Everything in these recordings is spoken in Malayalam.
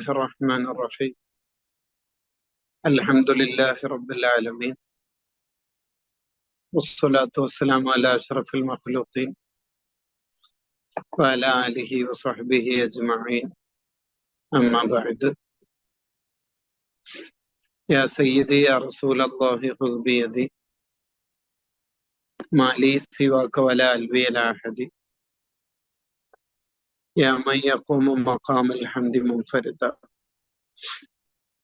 الله الرحمن الرحيم الحمد لله رب العالمين والصلاة والسلام على أشرف المخلوقين وعلى آله وصحبه أجمعين أما بعد يا سيدي يا رسول الله خذ بيدي ما لي سواك ولا ألوي لا أحد يا من يقوم مقام الحمد منفردا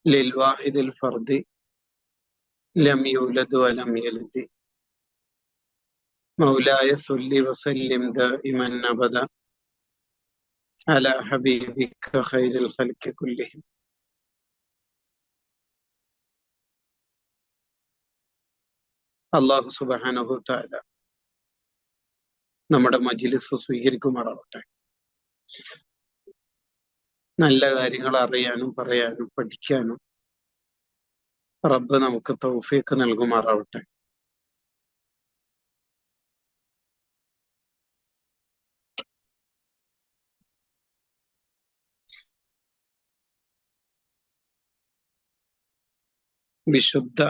للواحد الفرد لم يولد ولم يلد مولاي صل وسلم دائما أبدا على حبيبك خير الخلق كلهم. അള്ളാഹു സുബ്ഹാനഹു തആല നമ്മുടെ മജ്‌ലിസ് സ്വീകരിക്കുമാറാവട്ടെ. നല്ല കാര്യങ്ങൾ അറിയാനും പറയാനും പഠിക്കാനും റബ്ബ് നമുക്ക് തൗഫീഖ് നൽകുമാറാവട്ടെ. വിശുദ്ധ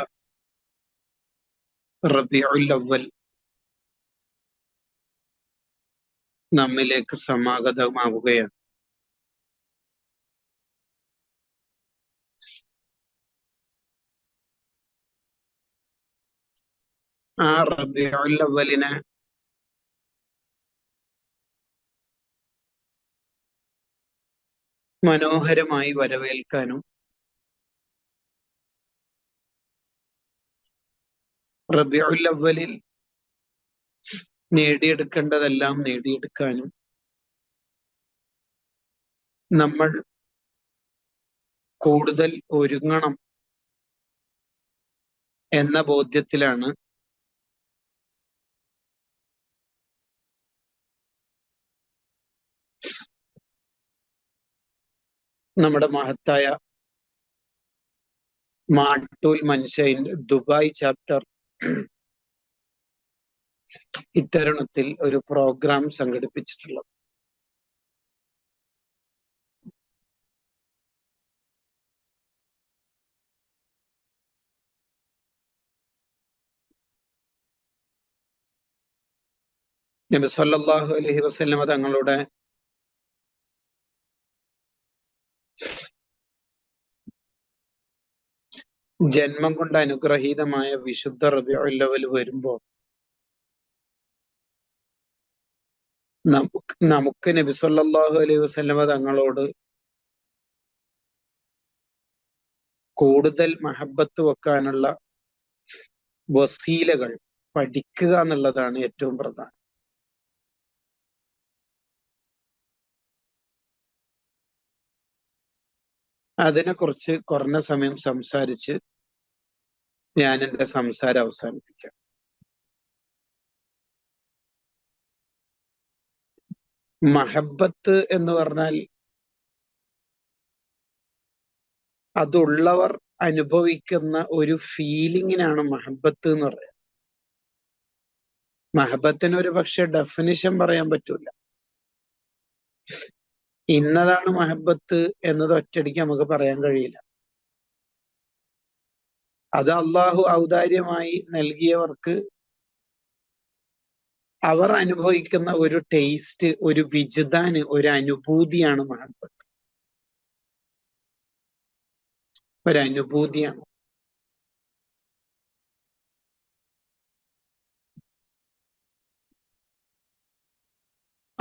റബീഉൽ അവ്വൽ നമ്മിലേക്ക് സമാഗതമാവുകയാണ്. ആ റബീഉൽ അവ്വലിനെ മനോഹരമായി വരവേൽക്കാനും റബീഉൽ അവ്വലിൽ നേടിയെടുക്കേണ്ടതെല്ലാം നേടിയെടുക്കാനും നമ്മൾ കൂടുതൽ ഒരുങ്ങണം എന്ന ബോധ്യത്തിലാണ് നമ്മുടെ മഹത്തായ മാട്ടൂൽ മൻഷയിന്റെ ദുബായ് ചാപ്റ്റർ ഇത്തരുണത്തിൽ ഒരു പ്രോഗ്രാം സംഘടിപ്പിച്ചിട്ടുള്ളത്. നബി സല്ലല്ലാഹു അലൈഹി വസല്ലമ തങ്ങളുടെ ജന്മം കൊണ്ട് അനുഗ്രഹീതമായ വിശുദ്ധ റബീഉൽ അവ്വൽ വരുമ്പോൾ നമുക്ക് നബി സല്ലല്ലാഹു അലൈഹി വസല്ലമ തങ്ങളോട് കൂടുതൽ മഹബത്ത് വെക്കാനുള്ള വസീലകൾ പഠിക്കുക എന്നുള്ളതാണ് ഏറ്റവും പ്രധാനം. അതിനെക്കുറിച്ച് കുറഞ്ഞ സമയം സംസാരിച്ച് ഞാൻ എൻ്റെ സംസാരം അവസാനിപ്പിക്കാം. മഹബത്ത് എന്ന് പറഞ്ഞാൽ അതുള്ളവർ അനുഭവിക്കുന്ന ഒരു ഫീലിങ്ങിനാണ് മഹബത്ത് എന്ന് പറയുന്നത്. മഹബത്തിന് ഒരു പക്ഷെ ഡെഫിനിഷൻ പറയാൻ പറ്റൂല. ഇന്നതാണ് മഹബത്ത് എന്നത് ഒറ്റയടിക്ക് നമുക്ക് പറയാൻ കഴിയില്ല. അത് അള്ളാഹു ഔദാര്യമായി നൽകിയവർക്ക് അവർ അനുഭവിക്കുന്ന ഒരു ടേസ്റ്റ്, ഒരു വിജ്ദാന്, ഒരു അനുഭൂതിയാണ് മഹബത്ത്. ഒരനുഭൂതിയാണ്.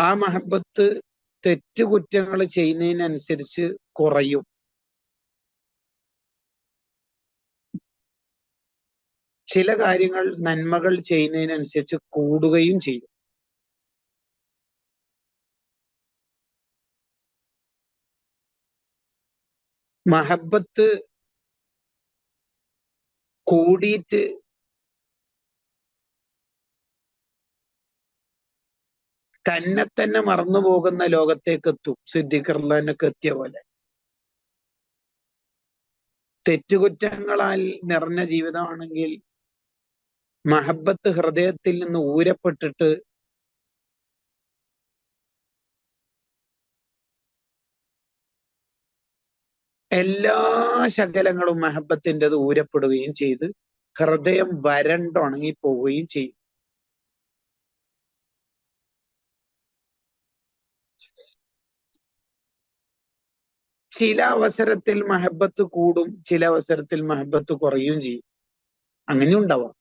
ആ മഹബത്ത് തെറ്റുകുറ്റങ്ങൾ ചെയ്യുന്നതിനനുസരിച്ച് കുറയും. ചില കാര്യങ്ങൾ നന്മകൾ ചെയ്യുന്നതിനനുസരിച്ച് കൂടുകയും ചെയ്യും. മഹബത്ത് കൂടിയിട്ട് തന്നെ മറന്നു പോകുന്ന ലോകത്തേക്ക് എത്തും. സിദ്ദീഖ് റളിയല്ലാഹുവിനൊക്കെ എത്തിയ പോലെ. തെറ്റുകുറ്റങ്ങളാൽ നിറഞ്ഞ ജീവിതമാണെങ്കിൽ മഹബത്ത് ഹൃദയത്തിൽ നിന്ന് ഊരപ്പെട്ടിട്ട് എല്ലാ ശകലങ്ങളും മഹബത്തിൻ്റെത് ഊരപ്പെടുകയും ചെയ്ത് ഹൃദയം വരണ്ടുണങ്ങി പോവുകയും ചെയ്യും. ചില അവസരത്തിൽ മഹബത്ത് കൂടും, ചില അവസരത്തിൽ മഹബത്ത് കുറയുകയും ചെയ്യും. അങ്ങനെ ഉണ്ടാവാം.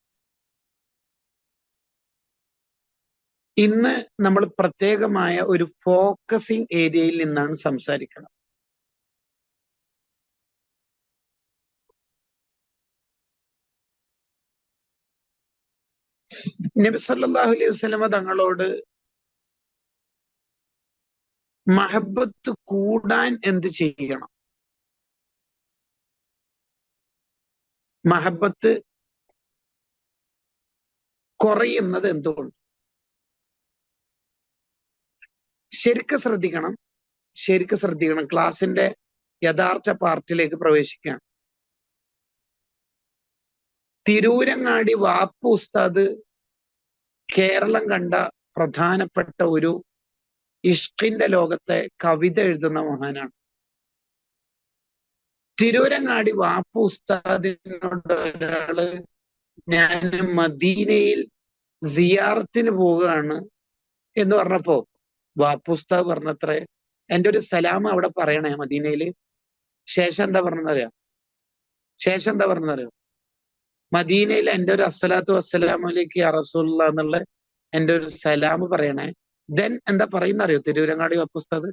ഇന്ന് നമ്മൾ പ്രത്യേകമായ ഒരു ഫോക്കസിങ് ഏരിയയിൽ നിന്നാണ് സംസാരിക്കണം. നബി സല്ലല്ലാഹു അലൈഹി വസല്ലമ തങ്ങളോട് മഹബത്ത് കൂടാൻ എന്ത് ചെയ്യണം, മഹബത്ത് കുറയുന്നത് എന്തുകൊണ്ട്? ശരിക്കും ശ്രദ്ധിക്കണം. ക്ലാസിന്റെ യഥാർത്ഥ പാർട്ടിലേക്ക് പ്രവേശിക്കുകയാണ്. തിരൂരങ്ങാടി വാപ്പു ഉസ്താദ് കേരളം കണ്ട പ്രധാനപ്പെട്ട ഒരു ഇഷ്കിന്റെ ലോകത്തെ കവിത എഴുതുന്ന മഹാനാണ്. തിരൂരങ്ങാടി വാപ്പു ഉസ്താദിനോട് ഒരാള് ഞാൻ മദീനയിൽ സിയാറത്തിന് പോവുകയാണ് എന്ന് പറഞ്ഞപ്പോ വാപ്പു ഉസ്താദ് പറഞ്ഞത്രേ, എന്റെ ഒരു സലാം അവിടെ പറയണേ മദീനയില്. ശേഷം എന്താ പറഞ്ഞറിയോ? മദീനയിൽ എന്റെ ഒരു അസ്സലാത്തു വസ്സലാമു അലൈക്കും യാ റസൂലുള്ളാഹ് എന്നുള്ള എന്റെ ഒരു സലാം പറയണേ. ദെൻ എന്താ പറയുന്നറിയോ തിരൂരങ്ങാടി വാപ്പു ഉസ്താദ്?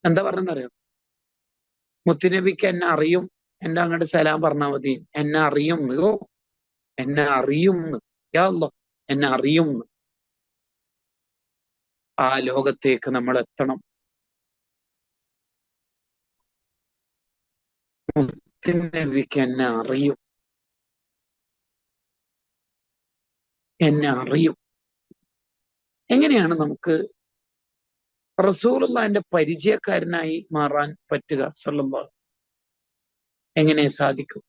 എന്താ പറയുന്നറിയോ? മുത്തുനബിക്ക് എന്നെ അറിയും, എന്നെ അങ്ങോട്ട് സലാം പറഞ്ഞാൽ മതി. എന്നെ അറിയും, എന്നെ അറിയും, യാ അല്ലാഹ് എന്നെ അറിയും. ആ ലോകത്തേക്ക് നമ്മൾ എത്തണം. മുത്തുനബിക്ക് എന്നെ അറിയും. എങ്ങനെയാണ് നമുക്ക് റസൂലുള്ളാഹിന്റെ പരിചയക്കാരനായി മാറാൻ പറ്റുക? സല്ലല്ലാഹു എങ്ങനെ സാധിക്കും?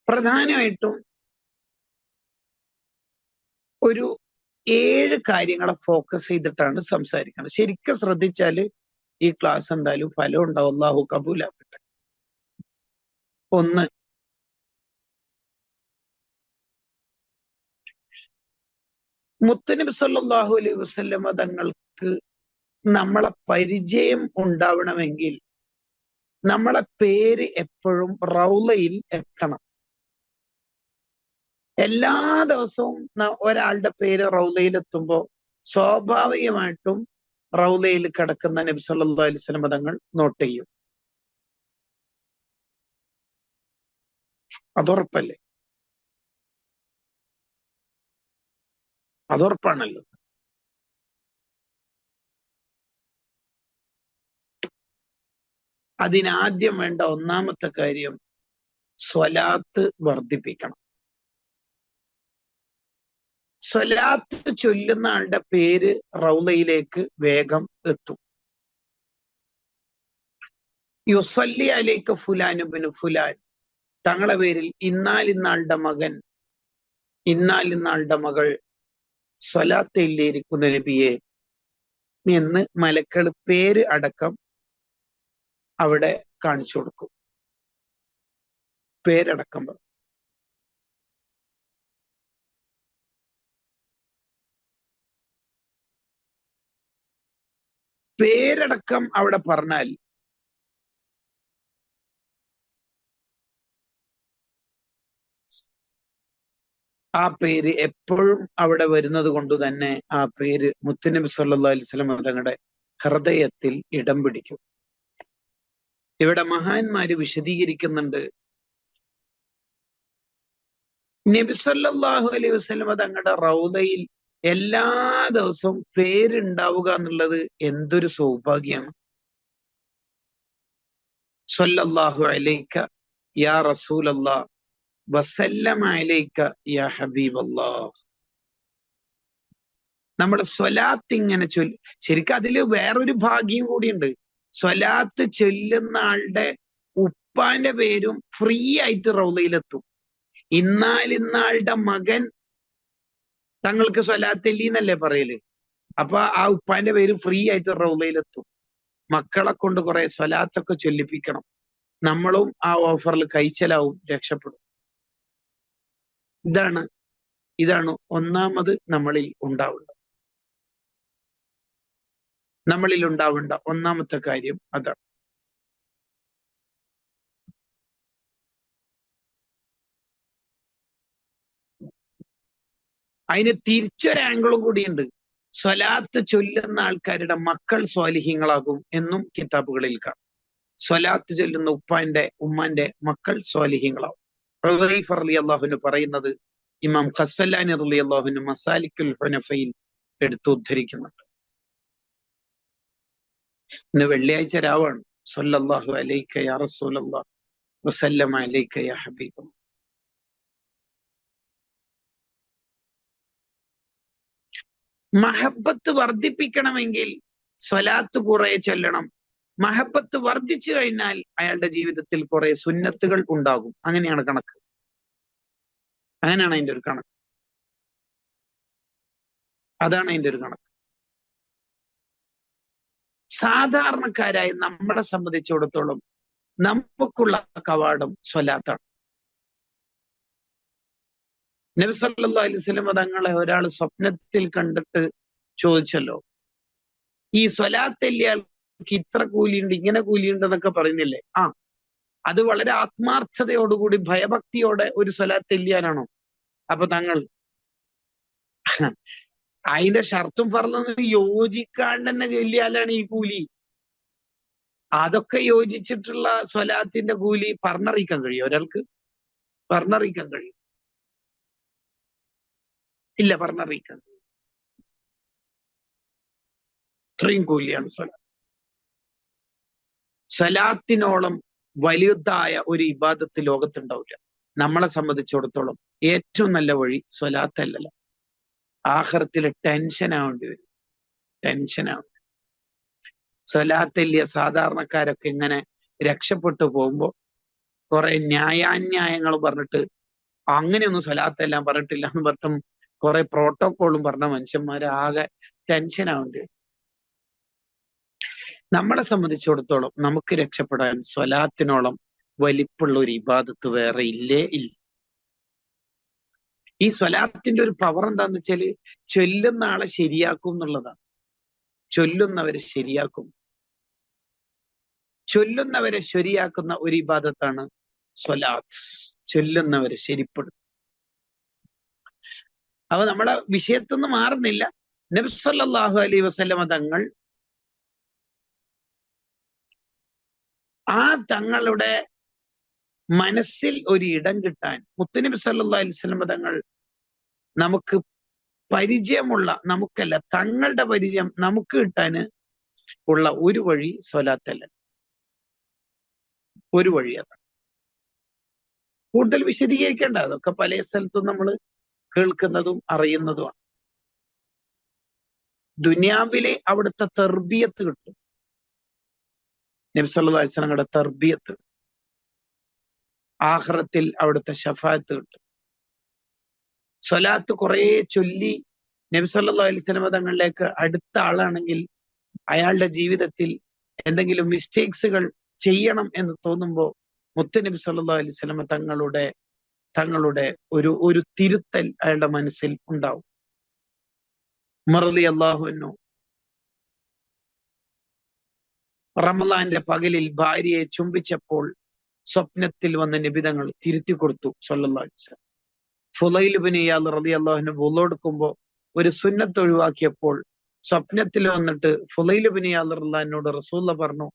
പ്രധാനമായിട്ടും ഒരു 7 കാര്യങ്ങളെ ഫോക്കസ് ചെയ്തിട്ടാണ് സംസാരിക്കുന്നത്. ശരിക്കും ശ്രദ്ധിച്ചാല് ഈ ക്ലാസ് എന്തായാലും ഫലം ഉണ്ടാവും. അല്ലാഹു കബൂലാക്കട്ടെ. 1, മുത്തുനബി സല്ലല്ലാഹു അലൈഹി വസല്ലമ തങ്ങൾക്ക് നമ്മളെ പരിചയം ഉണ്ടാവണമെങ്കിൽ നമ്മളെ പേര് എപ്പോഴും റൗളയിൽ എത്തണം. എല്ലാ ദിവസവും ഒരാളുടെ പേര് റൗളയിൽ എത്തുമ്പോൾ സ്വാഭാവികമായിട്ടും റൗളയിൽ കിടക്കുന്ന നബി സല്ലല്ലാഹു അലൈഹി വസല്ലമ തങ്ങൾ നോട്ട് ചെയ്യും. അതുറപ്പല്ലേ? അതുറപ്പാണല്ലോ. അതിനാദ്യം വേണ്ട ഒന്നാമത്തെ കാര്യം സ്വലാത്ത് വർദ്ധിപ്പിക്കണം. സ്വലാത്ത് ചൊല്ലുന്ന ആളുടെ പേര് റൗളയിലേക്ക് വേഗം എത്തും. യുസല്ലി അലൈക ഫുലാൻ ഇബ്നു ഫുലാൻ, തങ്ങളുടെ പേരിൽ ഇന്നാലിന്നാളുടെ മകൻ, ഇന്നാലിന്നാളുടെ മകൾ സ്വലാത്ത് ഇല്ലേരിക്കുന്ന നബിയെ എന്ന് മലക്കൾ പേര് അടക്കം അവിടെ കാണിച്ചു കൊടുക്കും. പേരടക്കം അവിടെ പറഞ്ഞാൽ ആ പേര് എപ്പോഴും അവിടെ വരുന്നത് കൊണ്ട് തന്നെ ആ പേര് മുത്തുനബി സല്ലല്ലാഹു അലൈഹി വസല്ലം തങ്ങളുടെ ഹൃദയത്തിൽ ഇടം പിടിക്കും. ഇവിടെ മഹാന്മാര് വിശദീകരിക്കുന്നുണ്ട്, നബി സല്ലല്ലാഹു അലൈഹി വസല്ലം തങ്ങളുടെ റൗദയിൽ എല്ലാ ദിവസവും പേരുണ്ടാവുക എന്നുള്ളത് എന്തൊരു സൗഭാഗ്യമാണ്. സ്വല്ലല്ലാഹു അലൈക യാ റസൂലല്ലാഹ് വസല്ലമ അലൈക യാ ഹബീബല്ലാഹ്. നമ്മുടെ സ്വലാത്ത് ഇങ്ങനെ ശരിക്കും അതില് വേറൊരു ഭാഗ്യം കൂടിയുണ്ട്. സ്വലാത്ത് ചൊല്ലുന്ന ആളുടെ ഉപ്പാന്റെ പേരും ഫ്രീ ആയിട്ട് റൗദയിലെത്തും. ഇന്നാലിന്നാളുടെ മകൻ തങ്ങൾക്ക് സ്വലാത്തല്ലി എന്നല്ലേ പറയല്. അപ്പൊ ആ ഉപ്പാന്റെ പേര് ഫ്രീ ആയിട്ട് റൗളയിലെത്തും. മക്കളെ കൊണ്ട് കുറെ സ്വലാത്തൊക്കെ ചൊല്ലിപ്പിക്കണം. നമ്മളും ആ ഓഫറിൽ കൈച്ചലാവും, രക്ഷപ്പെടും. ഇതാണ് ഒന്നാമത് നമ്മളിൽ ഉണ്ടാവേണ്ട ഒന്നാമത്തെ കാര്യം അതാണ്. അതിന് തിരിച്ചൊരു ആംഗിളും കൂടിയുണ്ട്. സ്വലാത്ത് ചൊല്ലുന്ന ആൾക്കാരുടെ മക്കൾ സ്വാലിഹീങ്ങളാകും എന്നും കിതാബുകളിൽ കാണും. സ്വലാത്ത് ചൊല്ലുന്ന ഉമ്മാന്റെ മക്കൾ സ്വാലിഹീങ്ങളാവും. ഹുദൈഫ റളിയല്ലാഹു പറയുന്നത് ഇമാം ഖസ്വലാനി റളിയല്ലാഹു മസാലിക്കുൽ ഹുനഫയിൽ എടുത്ത് ഉദ്ധരിക്കുന്നുണ്ട്. ഇന്ന് വെള്ളിയാഴ്ച രാവാണ്. സ്വല്ലല്ലാഹു അലൈക യാ റസൂലല്ലാഹ് വസല്ലമ അലൈക യാ ഹബീബ്. മഹബത്ത് വർദ്ധിപ്പിക്കണമെങ്കിൽ സ്വലാത്ത് കുറെ ചൊല്ലണം. മഹബത്ത് വർദ്ധിച്ചു കഴിഞ്ഞാൽ അയാളുടെ ജീവിതത്തിൽ കുറെ സുന്നത്തുകൾ ഉണ്ടാകും. അങ്ങനെയാണ് കണക്ക്. അങ്ങനെയാണ് അതിന്റെ ഒരു കണക്ക്. അതാണ് അതിന്റെ ഒരു കണക്ക്. സാധാരണക്കാരായ നമ്മളെ സംബന്ധിച്ചിടത്തോളം നമുക്കുള്ള കവാടം സ്വലാത്താണ്. നബി സല്ലല്ലാഹു അലൈഹി വസല്ലം തങ്ങളെ ഒരാൾ സ്വപ്നത്തിൽ കണ്ടിട്ട് ചോദിച്ചല്ലോ, ഈ സ്വലാത്തല്ലിയാൾക്ക് ഇത്ര കൂലിയുണ്ട്, ഇങ്ങനെ കൂലിയുണ്ട് എന്നൊക്കെ പറയുന്നില്ലേ? അത് വളരെ ആത്മാർത്ഥതയോടുകൂടി ഭയഭക്തിയോടെ ഒരു സ്വലാത്തല്ലിയാനാണോ? അപ്പൊ തങ്ങൾ അതിന്റെ ഷർത്തും ഫർളും യോജിക്കാണ്ട് തന്നെ ചൊല്ലിയാലാണ് ഈ കൂലി. അതൊക്കെ യോജിച്ചിട്ടുള്ള സ്വലാത്തിന്റെ കൂലി പറഞ്ഞറിയിക്കാൻ കഴിയും ഒരാൾക്ക്? പറഞ്ഞറിയിക്കാൻ കഴിയും? ഇല്ല, പറഞ്ഞറിയിക്കാൻ. ഇത്രയും കൂലിയാണ് സ്വലാത്ത്. സ്വലാത്തിനോളം വലുതായ ഒരു ഇബാദത്ത് ലോകത്തുണ്ടാവില്ല. നമ്മളെ സംബന്ധിച്ചിടത്തോളം ഏറ്റവും നല്ല വഴി സ്വലാത്തല്ലല്ലോ. ആഖിറത്തിൽ ടെൻഷൻ ആവേണ്ടി വരും. സ്വലാത്തല്ലിയ സാധാരണക്കാരൊക്കെ ഇങ്ങനെ രക്ഷപ്പെട്ടു പോകുമ്പോ കുറെ ന്യായാന്യായങ്ങൾ പറഞ്ഞിട്ട് അങ്ങനെയൊന്നും സ്വലാത്തെല്ലാം പറഞ്ഞിട്ടില്ല എന്ന് പറഞ്ഞിട്ടും കുറെ പ്രോട്ടോക്കോളും പറഞ്ഞ മനുഷ്യന്മാരെ ആകെ ടെൻഷൻ ആവേണ്ടി വരും. നമ്മളെ സംബന്ധിച്ചിടത്തോളം നമുക്ക് രക്ഷപ്പെടാൻ സ്വലാത്തിനോളം വലിപ്പുള്ള ഒരു ഇബാദത്ത് വേറെ ഇല്ല. ഈ സ്വലാത്തിന്റെ ഒരു പവർ എന്താന്ന് വെച്ചാല് ചൊല്ലുന്ന ആളെ ശരിയാക്കും എന്നുള്ളതാണ്. ചൊല്ലുന്നവരെ ശരിയാക്കുന്ന ഒരു ഇബാദത്താണ് സ്വലാത്ത്. ചൊല്ലുന്നവരെ ശരിപ്പെടുത്തും. അപ്പൊ നമ്മുടെ വിഷയത്തിൽ നിന്ന് മാറുന്നില്ല. നബി സല്ലല്ലാഹു അലൈഹി വസല്ലമ തങ്ങൾ തങ്ങളുടെ മനസ്സിൽ ഒരു ഇടം കിട്ടാൻ മുത്തുനബി സല്ലല്ലാഹു അലൈഹി വസല്ലമ തങ്ങൾ നമുക്ക് പരിചയമുള്ള, നമുക്കല്ല, തങ്ങളുടെ പരിചയം നമുക്ക് കിട്ടാന് ഉള്ള ഒരു വഴി സ്വലാത്തല്ല. ഒരു വഴി അതാണ്. കൂടുതൽ വിശദീകരിക്കേണ്ട, അതൊക്കെ പല സ്ഥലത്തും നമ്മൾ കേൾക്കുന്നതും അറിയുന്നതുമാണ്. ദുനിയാവിലെ അവിടുത്തെ തർബിയത്ത് കിട്ടും. നബി സല്ലല്ലാഹു അലൈഹി വസല്ലമയുടെ തർബിയത്ത്. ആഖിറത്തിൽ അവിടുത്തെ ശഫാഅത്ത് കിട്ടും. സ്വലാത്ത് കുറെ ചൊല്ലി നബി സല്ലല്ലാഹു അലൈഹി വസല്ലമ തങ്ങളിലേക്ക് അടുത്ത ആളാണെങ്കിൽ അയാളുടെ ജീവിതത്തിൽ എന്തെങ്കിലും മിസ്റ്റേക്സുകൾ ചെയ്യണം എന്ന് തോന്നുമ്പോൾ മുത്തുനബി സല്ലല്ലാഹു അലൈഹി വസല്ലമ തങ്ങളുടെ ഒരു തിരുത്തൽ അയാളുടെ മനസ്സിൽ ഉണ്ടാവും. ഉമർ റളിയല്ലാഹു അൻഹു റമളാന്റെ പകലിൽ ഭാര്യയെ ചുംബിച്ചപ്പോൾ സ്വപ്നത്തിൽ വന്ന നബി തങ്ങൾ തിരുത്തി കൊടുത്തു സല്ലല്ലാഹു അലൈഹി വസല്ലം. ഫുളൈൽ ഇബ്നു ഇയാദ് റളിയല്ലാഹു അൻഹു വുളു എടുക്കുമ്പോൾ ഒരു സുന്നത്ത് ഒഴിവാക്കിയപ്പോൾ സ്വപ്നത്തിൽ വന്നിട്ട് ഫുളൈൽ ഇബ്നു ഇയാദ് റളിയല്ലാഹു അൻഹുവിനോട് റസൂലുള്ളാഹി പറഞ്ഞു,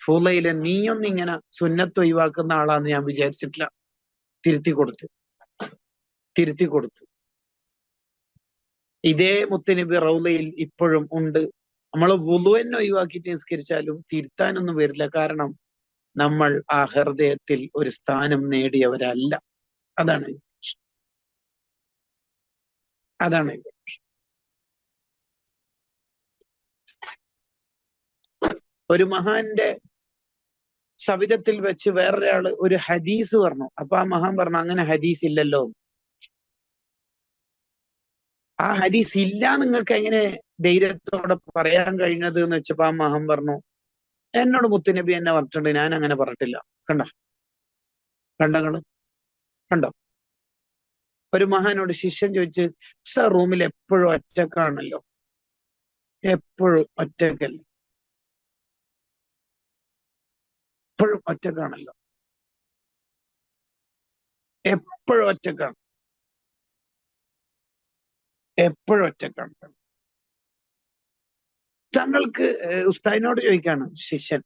ഫുളൈലെ, നീയൊന്നിങ്ങനെ സുന്നത്ത് ഒഴിവാക്കുന്ന ആളാന്ന് ഞാൻ വിചാരിച്ചിട്ടില്ല. തിരുത്തി കൊടുത്തു. ഇതേ മുത്തുനബി റൗളയിൽ ഇപ്പോഴും ഉണ്ട്. നമ്മൾ വുളുവിനെ ഒഴിവാക്കിയിട്ട് നിസ്കരിച്ചാലും തിരുത്താനൊന്നും വരില്ല. കാരണം നമ്മൾ ആ ഹൃദയത്തിൽ ഒരു സ്ഥാനം നേടിയവരല്ല. അതാണ് ഒരു മഹാന്റെ സവിധത്തിൽ വെച്ച് വേറൊരാള് ഒരു ഹദീസ് പറഞ്ഞു. അപ്പൊ ആ മഹാൻ പറഞ്ഞു, അങ്ങനെ ഹദീസ് ഇല്ലല്ലോ. ആ ഹദീസ് ഇല്ല നിങ്ങൾക്ക് എങ്ങനെ ധൈര്യത്തോടെ പറയാൻ കഴിഞ്ഞത് എന്ന് വെച്ചപ്പോ ആ മഹൻ പറഞ്ഞു, എന്നോട് മുത്തുനബി എന്നെ പറഞ്ഞിട്ടുണ്ട്, ഞാൻ അങ്ങനെ പറഞ്ഞിട്ടില്ല. കണ്ടോ, കണ്ടങ്ങള് കണ്ടോ? ഒരു മഹാനോട് ശിഷ്യൻ ചോദിച്ച്, സർ റൂമിൽ എപ്പോഴും ഒറ്റക്കാണല്ലോ, എപ്പോഴും ഒറ്റക്കല്ല, എപ്പോഴും ഒറ്റക്കാണല്ലോ, എപ്പോഴും ഒറ്റക്കാണ്, എപ്പോഴും ഒറ്റക്കാണ്. താങ്കൾക്ക് ഉസ്താദിനോട് ചോദിക്കാണ് ശിഷ്യൻ,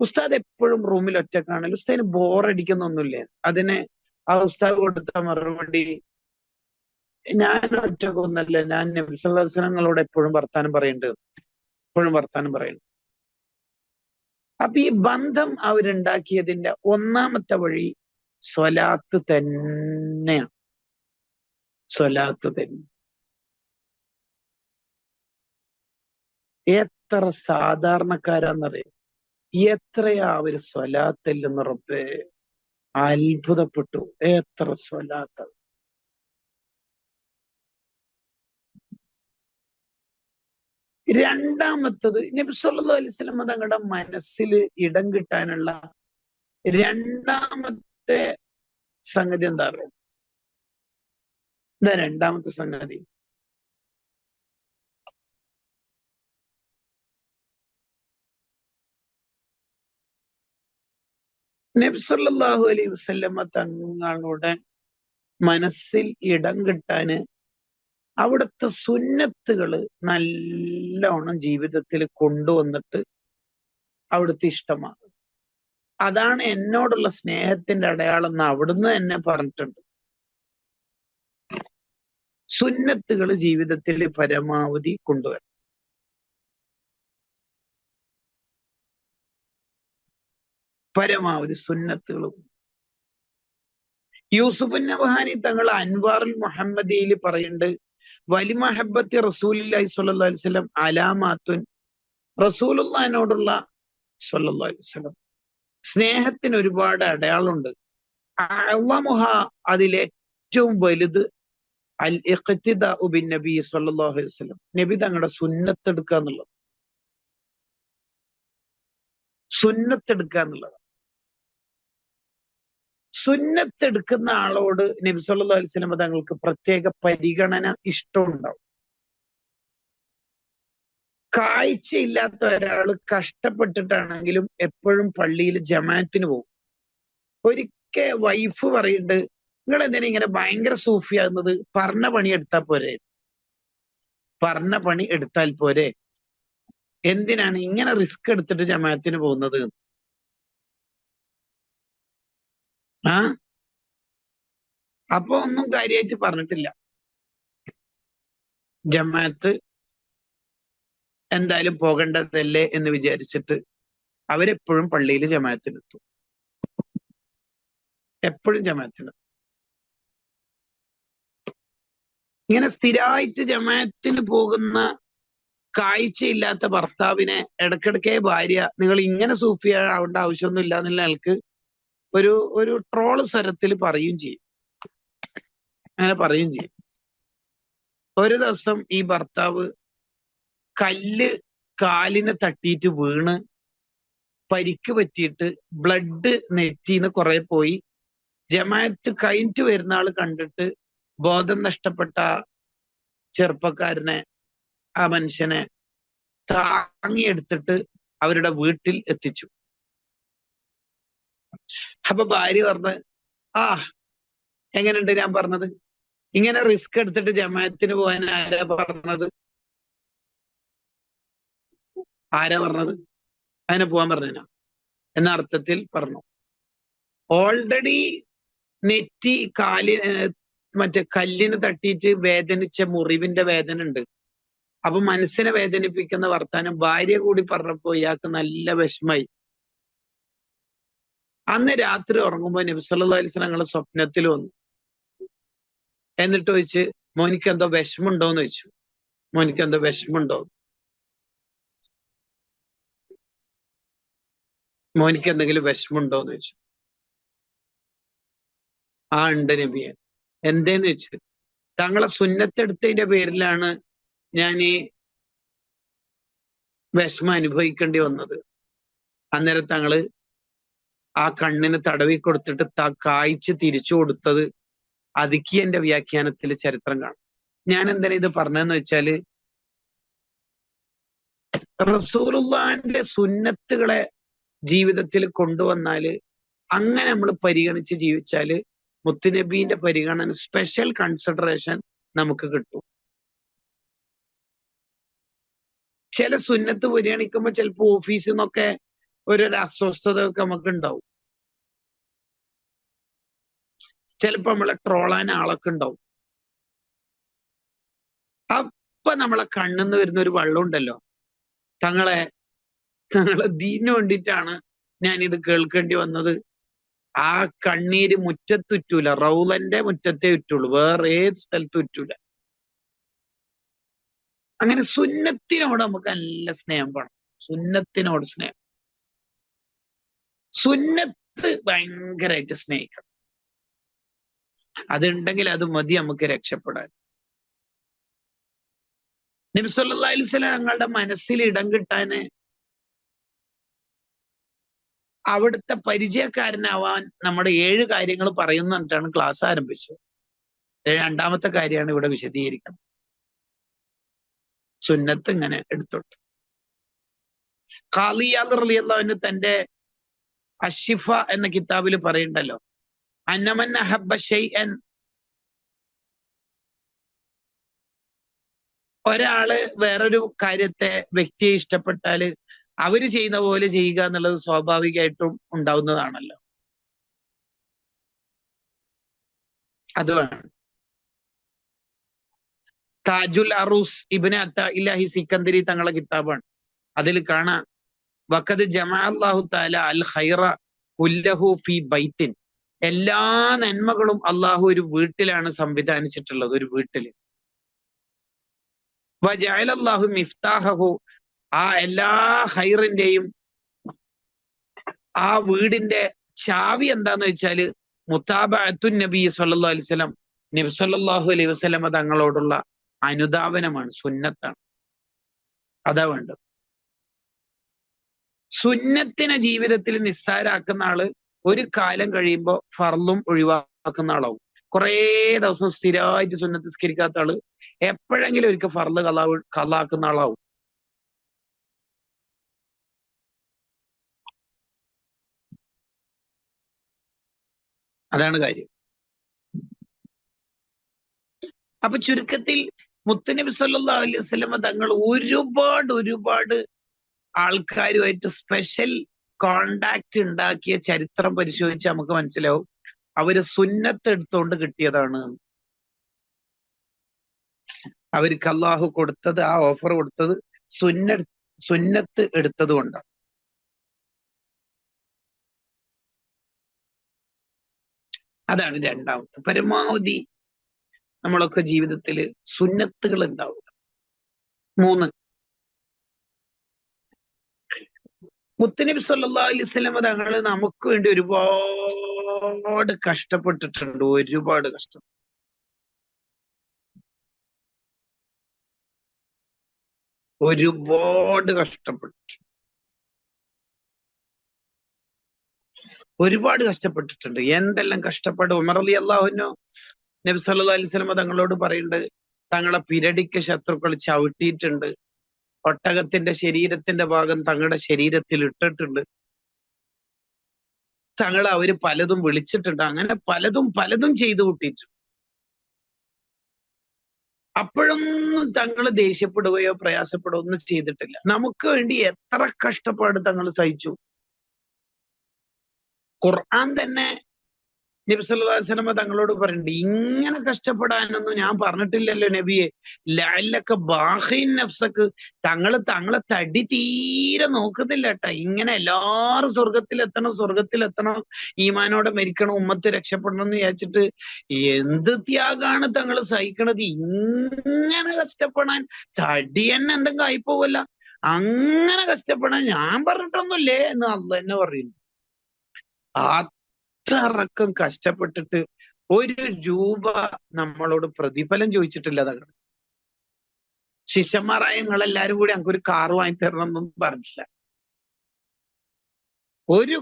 ഉസ്താദ് എപ്പോഴും റൂമിൽ ഒറ്റക്കാണല്ലോ, ഉസ്താദിന് ബോറടിക്കുന്നൊന്നുമില്ലേ? അതിന് ആ ഉസ്താദ് കൊടുത്ത മറുപടി, ഞാൻ ഒറ്റക്കൊന്നല്ല, ഞാൻ നബി സല്ലല്ലാഹു അലൈഹി വസല്ലമയോട് എപ്പോഴും വർത്താനം പറയുന്നുണ്ട്, എപ്പോഴും വർത്താനം പറയുന്നു. അപ്പൊ ഈ ബന്ധം അവരുണ്ടാക്കിയതിന്റെ ഒന്നാമത്തെ വഴി സ്വലാത്ത് തന്നെയാണ്. സ്വലാത്ത് തന്നെ. എത്ര സാധാരണക്കാരാന്നറിയാം, എത്രയാ അവര് സ്വലാത്തില്ലെന്ന് റബ്ബേ, അത്ഭുതപ്പെട്ടു. എത്ര സ്വലാത്ത്. രണ്ടാമത്തത്, നബി സല്ലല്ലാഹു അലൈഹി വസല്ലം തങ്ങളുടെ മനസ്സിൽ ഇടം കിട്ടാനുള്ള രണ്ടാമത്തെ സംഗതി എന്താ പറയുക? എന്താ രണ്ടാമത്തെ സംഗതി? നബി സല്ലല്ലാഹു അലൈഹി വസല്ലമ തങ്ങളുടെ മനസ്സിൽ ഇടം കിട്ടാന് അവിടുത്തെ സുന്നത്തുകള് നല്ലോണം ജീവിതത്തിൽ കൊണ്ടുവന്നിട്ട് അവിടുത്തെ ഇഷ്ടമാണ്. അതാണ് എന്നോടുള്ള സ്നേഹത്തിന്റെ അടയാളം എന്ന് അവിടുന്ന് തന്നെ പറഞ്ഞിട്ടുണ്ട്. സുന്നത്തുകൾ ജീവിതത്തിൽ പരമാവധി കൊണ്ടുവരണം. പരമാവധി സുന്നത്തുകൾ. യൂസുഫ് നബ്ഹാനി തങ്ങൾ അൻവാറുൽ മുഹമ്മദിയിൽ പറയുന്നുണ്ട്, വലി മഹബ്ബത്തി റസൂലുള്ളാഹി സ്വല്ലല്ലാഹു അലൈഹി വസല്ലം അലാമാത്തുൻ, റസൂലുള്ളാഹിനോടുള്ള സ്വല്ലല്ലാഹു അലൈഹി വസല്ലം സ്നേഹത്തിന് ഒരുപാട് അടയാളമുണ്ട്. അഅ്ളമുഹ, അതിലേറ്റവും വലുത് അൽ ഇഖ്തിദാഉ ബിൻ നബി സ്വല്ലല്ലാഹു അലൈഹി വസല്ലം, നബി തങ്ങളുടെ സുന്നത്തെടുക്കുക എന്നുള്ളത്. സുന്നത്തെടുക്കുക എന്നുള്ളത്. സുന്നത്തെടുക്കുന്ന ആളോട് നബി സല്ലല്ലാഹു അലൈഹി വസല്ലം തങ്ങൾക്ക് പ്രത്യേക പരിഗണന, ഇഷ്ടമുണ്ടാവും. കാഴ്ചയില്ലാത്ത ഒരാള് കഷ്ടപ്പെട്ടിട്ടാണെങ്കിലും എപ്പോഴും പള്ളിയിൽ ജമാഅത്തിന് പോകും. ഒരിക്കൽ വൈഫ് പറയുന്നുണ്ട്, നിങ്ങൾ എന്തിനാ ഇങ്ങനെ ഭയങ്കര സൂഫിയാകുന്നത്, പറഞ്ഞ പണി എടുത്താൽ പോരെ, പറഞ്ഞ പണി എടുത്താൽ പോരെ, എന്തിനാണ് ഇങ്ങനെ റിസ്ക് എടുത്തിട്ട് ജമാഅത്തിന് പോകുന്നത്? ആ അപ്പൊ ഒന്നും കാര്യമായിട്ട് പറഞ്ഞിട്ടില്ല. ജമാഅത്ത് എന്തായാലും പോകേണ്ടതല്ലേ എന്ന് വിചാരിച്ചിട്ട് അവരെപ്പോഴും പള്ളിയിൽ ജമാഅത്തിനെത്തും, എപ്പോഴും ജമാഅത്തിന്. ഇങ്ങനെ സ്ഥിരമായിട്ട് ജമാഅത്തിന് പോകുന്ന കാഴ്ചയില്ലാത്ത ഭർത്താവിനെ ഇടയ്ക്കിടയ്ക്ക് ഭാര്യ, നിങ്ങൾ ഇങ്ങനെ സൂഫിയാവേണ്ട ആവശ്യമൊന്നും ഇല്ല എന്നുള്ള ആൾക്ക് ഒരു ഒരു ട്രോള് സ്വരത്തിൽ പറയും ചെയ്യും. അങ്ങനെ പറയും ചെയ്യും. ഒരു ദിവസം ഈ ഭർത്താവ് കല്ല് കാലിന് തട്ടിയിട്ട് വീണ് പരിക്ക് പറ്റിയിട്ട് ബ്ലഡ് നെറ്റിന്ന് കുറെ പോയി. ജമാഅത്ത് കഴിഞ്ഞിട്ട് വരുന്ന ആള് കണ്ടിട്ട് ബോധം നഷ്ടപ്പെട്ട ചെറുപ്പക്കാരനെ, ആ മനുഷ്യനെ താങ്ങിയെടുത്തിട്ട് അവരുടെ വീട്ടിൽ എത്തിച്ചു. അപ്പൊ ഭാര്യ പറഞ്ഞ്, ആ എങ്ങനെയുണ്ട് ഞാൻ പറഞ്ഞത്? ഇങ്ങനെ റിസ്ക് എടുത്തിട്ട് ജമാഅത്തിന് പോകാൻ ആരാ പറഞ്ഞത്? ആരാ പറഞ്ഞത്? അതിനെ പോകാൻ പറഞ്ഞാ എന്ന അർത്ഥത്തിൽ പറഞ്ഞു. ഓൾറെഡി നെറ്റി മറ്റേ കല്ലിന് തട്ടിയിട്ട് വേദനിച്ച മുറിവിന്റെ വേദന ഉണ്ട്. അപ്പൊ മനസ്സിനെ വേദനിപ്പിക്കുന്ന വർത്താനം ഭാര്യ കൂടി പറഞ്ഞപ്പോ ഇയാൾക്ക് നല്ല വിഷമായി. അന്ന് രാത്രി ഉറങ്ങുമ്പോ നബി സല്ലല്ലാഹു അലൈഹി വസല്ലം ഞങ്ങളെ സ്വപ്നത്തിൽ വന്നു. എന്നിട്ട് ചോദിച്ച്, മോനിക്ക് എന്തോ വിഷമുണ്ടോന്ന് ചോദിച്ചു. മോനിക്ക് എന്തോ വിഷമുണ്ടോ, മോനിക്ക് എന്തെങ്കിലും വിഷമുണ്ടോന്ന് ചോദിച്ചു. ആ ഉണ്ട് നബിയെ. എന്തേന്ന് ചോദിച്ചു. തങ്ങളെ സുന്നത്തെടുത്തതിന്റെ പേരിലാണ് ഞാൻ ഈ വിഷമം അനുഭവിക്കേണ്ടി വന്നത്. അന്നേരം തങ്ങള് ആ കണ്ണിന് തടവി കൊടുത്തിട്ട് കായ്ച്ച് തിരിച്ചു കൊടുത്തത് അതിക്ക് എന്റെ വ്യാഖ്യാനത്തിൽ ചരിത്രം കാണും. ഞാൻ എന്തിനാ ഇത് പറഞ്ഞതെന്ന് വെച്ചാല്, റസൂലുള്ളാഹിന്റെ സുന്നത്തുകളെ ജീവിതത്തിൽ കൊണ്ടുവന്നാല്, അങ്ങനെ നമ്മൾ പരിഗണിച്ച് ജീവിച്ചാല് മുത്തുനബീന്റെ പരിഗണന, സ്പെഷ്യൽ കൺസിഡറേഷൻ നമുക്ക് കിട്ടും. ചില സുന്നത്ത് പരിഗണിക്കുമ്പോൾ ചിലപ്പോ ഓഫീസിൽ നിന്നൊക്കെ ഒരു അസ്വസ്ഥതയൊക്കെ നമുക്ക് ഉണ്ടാവും. ചിലപ്പോ നമ്മളെ ട്രോളാൻ ആളൊക്കെ ഉണ്ടാവും. അപ്പൊ നമ്മളെ കണ്ണിന്ന് വരുന്ന ഒരു വെള്ളം ഉണ്ടല്ലോ, തങ്ങളെ ദീനു വേണ്ടിയിട്ടാണ് ഞാൻ ഇത് കേൾക്കേണ്ടി വന്നത്. ആ കണ്ണീര് മുറ്റത്തുറ്റൂല, റൗലന്റെ മുറ്റത്തേ ഉറ്റുള്ളൂ, വേറെ ഏത് സ്ഥലത്തും ഉറ്റൂല. അങ്ങനെ സുന്നത്തിനോട് നമുക്ക് നല്ല സ്നേഹം വേണം. സുന്നത്തിനോട് സ്നേഹം, സുന്നത്ത് ഭയങ്കരമായിട്ട് സ്നേഹിക്കണം. അതുണ്ടെങ്കിൽ അത് മതി നമുക്ക് രക്ഷപ്പെടാൻ. നബി സല്ലല്ലാഹു അലൈഹി വസല്ലം തങ്ങളുടെ മനസ്സിൽ ഇടം കിട്ടാന്, അവിടുത്തെ പരിചയക്കാരനാവാൻ നമ്മുടെ 7 കാര്യങ്ങൾ പറയുന്നിട്ടാണ് ക്ലാസ് ആരംഭിച്ചത്. രണ്ടാമത്തെ കാര്യമാണ് ഇവിടെ വിശദീകരിക്കുന്നത്. സുന്നത്ത് ഇങ്ങനെ എടുത്തോട്ട് ഖാദി ഇയാദ് റളിയല്ലാഹു അൻഹു തന്റെ അശ്ശിഫ എന്ന കിതാബിൽ പറയുന്നുണ്ടല്ലോ, അന്നമൻ അഹബ്ബ ശൈഅൻ, ഒരാള് വേറൊരു കാര്യത്തെ, വ്യക്തിയെ ഇഷ്ടപ്പെട്ടാല് അവര് ചെയ്യുന്ന പോലെ ചെയ്യുക എന്നുള്ളത് സ്വാഭാവികമായിട്ടും ഉണ്ടാവുന്നതാണല്ലോ. അത് വേണം. താജുൽ അറൂസ് ഇബ്നു അത്താഇല്ലാഹി സിക്കന്ദരി തങ്ങളുടെ കിതാബാണ്. അതിൽ കാണാം, വഖദ് ജമഅല്ലാഹു തആല അൽ ഖൈറ കുല്ലഹു ഫീ ബൈത്തിൻ, എല്ലാ നന്മകളും അള്ളാഹു ഒരു വീട്ടിലാണ് സംവിധാനിച്ചിട്ടുള്ളത്, ഒരു വീട്ടില്. വജഅലല്ലാഹു മിഫ്താഹഹു, ആ എല്ലാ ഖൈറിന്റെയും ആ വീടിന്റെ ചാവി എന്താന്ന് വെച്ചാല് മുതാബഅത്തുൻ നബി സല്ലല്ലാഹു അലൈഹി വസല്ലം, നബി സല്ലല്ലാഹു അലൈഹി വസല്ലം തങ്ങളോടുള്ള അനുധാവനമാണ്, സുന്നത്താണ്. അതാ വേണ്ടത്. സുന്നത്തിനെ ജീവിതത്തിൽ നിസ്സാരാക്കുന്ന ആള് ഒരു കാലം കഴിയുമ്പോൾ ഫർളും ഒഴിവാക്കുന്ന ആളാവും. കുറേ ദിവസം സ്ഥിരമായിട്ട് സുന്നത്ത് നിസ്കരിക്കാത്ത ആള് എപ്പോഴെങ്കിലും ഒരിക്കൽ ഫർള് കളാക്കുന്ന ആളാവും. അതാണ് കാര്യം. അപ്പൊ ചുരുക്കത്തിൽ മുത്തുനബി സല്ലല്ലാഹു അലൈഹി വസല്ലം തങ്ങൾ ഒരുപാട് ആൾക്കാരുമായിട്ട് സ്പെഷ്യൽ കോണ്ടാക്ട് ഉണ്ടാക്കിയ ചരിത്രം പരിശോധിച്ച് നമുക്ക് മനസ്സിലാവും, അവര് സുന്നത്ത് എടുത്തുകൊണ്ട് കിട്ടിയതാണ്. അവർക്ക് അള്ളാഹു കൊടുത്തത്, ആ ഓഫർ കൊടുത്തത് സുന്നത്ത് എടുത്തത് കൊണ്ടാണ്. അതാണ് രണ്ടാമത്തെ. പരമാവധി നമ്മളൊക്കെ ജീവിതത്തിൽ സുന്നത്തുകൾ ഉണ്ടാവുക. 3, മുത്തുനബി സല്ലല്ലാഹു അലൈഹി വസല്ലം തങ്ങൾ നമുക്ക് വേണ്ടി ഒരുപാട് കഷ്ടപ്പെട്ടിട്ടുണ്ട്, ഒരുപാട് കഷ്ടം. ഒരുപാട് കഷ്ടപ്പെട്ടിട്ടുണ്ട്. എന്തെല്ലാം കഷ്ടപ്പാട്. ഉമർ റളിയല്ലാഹു അൻഹു നബി സല്ലല്ലാഹു അലൈഹി വസല്ലം തങ്ങളോട് പറയുന്നുണ്ട്, തങ്ങളെ പിരടിക്ക് ശത്രുക്കൾ ചവിട്ടിയിട്ടുണ്ട്, ഒട്ടകത്തിന്റെ ശരീരത്തിന്റെ ഭാഗം തങ്ങളുടെ ശരീരത്തിൽ ഇട്ടിട്ടുണ്ട്, തങ്ങളെ അവര് പലതും വിളിച്ചിട്ടുണ്ട്, അങ്ങനെ പലതും ചെയ്തു കൂട്ടിയിട്ടുണ്ട്. അപ്പോഴൊന്നും തങ്ങൾ ദേഷ്യപ്പെടുകയോ പ്രയാസപ്പെടുകയോ ഒന്നും ചെയ്തിട്ടില്ല. നമുക്ക് വേണ്ടി എത്ര കഷ്ടപ്പാട് തങ്ങൾ സഹിച്ചു. ഖുർആൻ തന്നെ നബി സല്ലല്ലാഹു അലൈഹി വസല്ലം തങ്ങളോട് പറയുന്നുണ്ട്, ഇങ്ങനെ കഷ്ടപ്പെടാനൊന്നും ഞാൻ പറഞ്ഞിട്ടില്ലല്ലോ നബിയെ, ലഅല്ലക ബാഖിൻ നഫ്സക്ക്, തങ്ങളെ തടി തീരെ നോക്കുന്നില്ല കേട്ടാ. ഇങ്ങനെ എല്ലാവരും സ്വർഗത്തിലെത്തണം, ഈമാനോടെ മരിക്കണം, ഉമ്മത്ത് രക്ഷപ്പെടണം എന്ന് വിചാരിച്ചിട്ട് എന്ത് ത്യാഗാണ് തങ്ങൾ സഹിക്കണത്. ഇങ്ങനെ കഷ്ടപ്പെടാൻ തടി തന്നെ എന്തെങ്കിലും ആയിപ്പോവല്ല, അങ്ങനെ കഷ്ടപ്പെടാൻ ഞാൻ പറഞ്ഞിട്ടൊന്നുമില്ലേ എന്ന് അള്ളാഹ് തന്നെ പറയുന്നു. അത്രക്കും കഷ്ടപ്പെട്ടിട്ട് 1 രൂപ നമ്മളോട് പ്രതിഫലം ചോദിച്ചിട്ടില്ല തങ്ങൾ. ശിഷ്യന്മാരായ നിങ്ങളെല്ലാരും കൂടി ഞങ്ങൾക്ക് ഒരു കാറ് വാങ്ങി തരണം എന്നൊന്നും പറഞ്ഞില്ല. ഒരു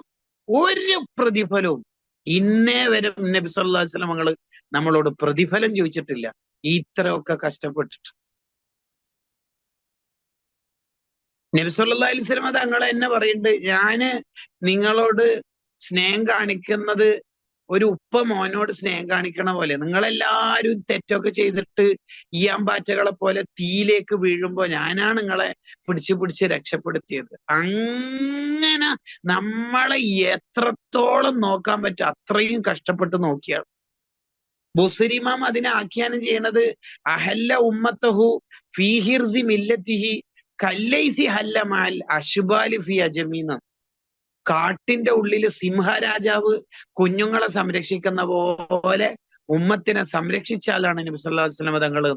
ഒരു പ്രതിഫലവും ഇന്നേ വരെ നബി സല്ലല്ലാഹു അലൈഹി വസല്ലം തങ്ങൾ നമ്മളോട് പ്രതിഫലം ചോദിച്ചിട്ടില്ല. ഇത്രയൊക്കെ കഷ്ടപ്പെട്ടിട്ട് നബി സല്ലല്ലാഹു അലൈഹി വസല്ലം തങ്ങൾ തന്നെ പറയുന്നുണ്ട്, ഞാന് നിങ്ങളോട് സ്നേഹം കാണിക്കുന്നത് ഒരു ഉപ്പ മോനോട് സ്നേഹം കാണിക്കണ പോലെ. നിങ്ങളെല്ലാരും തെറ്റൊക്കെ ചെയ്തിട്ട് ഈയാമ്പാറ്റകളെ പോലെ തീയിലേക്ക് വീഴുമ്പോ ഞാനാണ് നിങ്ങളെ പിടിച്ച് രക്ഷപ്പെടുത്തിയത്. അങ്ങനെ നമ്മളെ എത്രത്തോളം നോക്കാൻ പറ്റും അത്രയും കഷ്ടപ്പെട്ട് നോക്കിയാണ്. ബുസരിമാം അതിനെ ആഖ്യാനം ചെയ്യണത് അഹല്ല ഉമ്മത്തഹു ഫീ ഹിർസി മില്ലത്തിഹി കല്ലൈസി ഹല്ല മഅൽ അശ്ബാലി ഫി അജമീന. കാട്ടിന്റെ ഉള്ളില് സിംഹരാജാവ് കുഞ്ഞുങ്ങളെ സംരക്ഷിക്കുന്ന പോലെ ഉമ്മത്തിനെ സംരക്ഷിച്ചാലാണ് നബി സല്ലല്ലാഹു അലൈഹി വസല്ലം തങ്ങള്.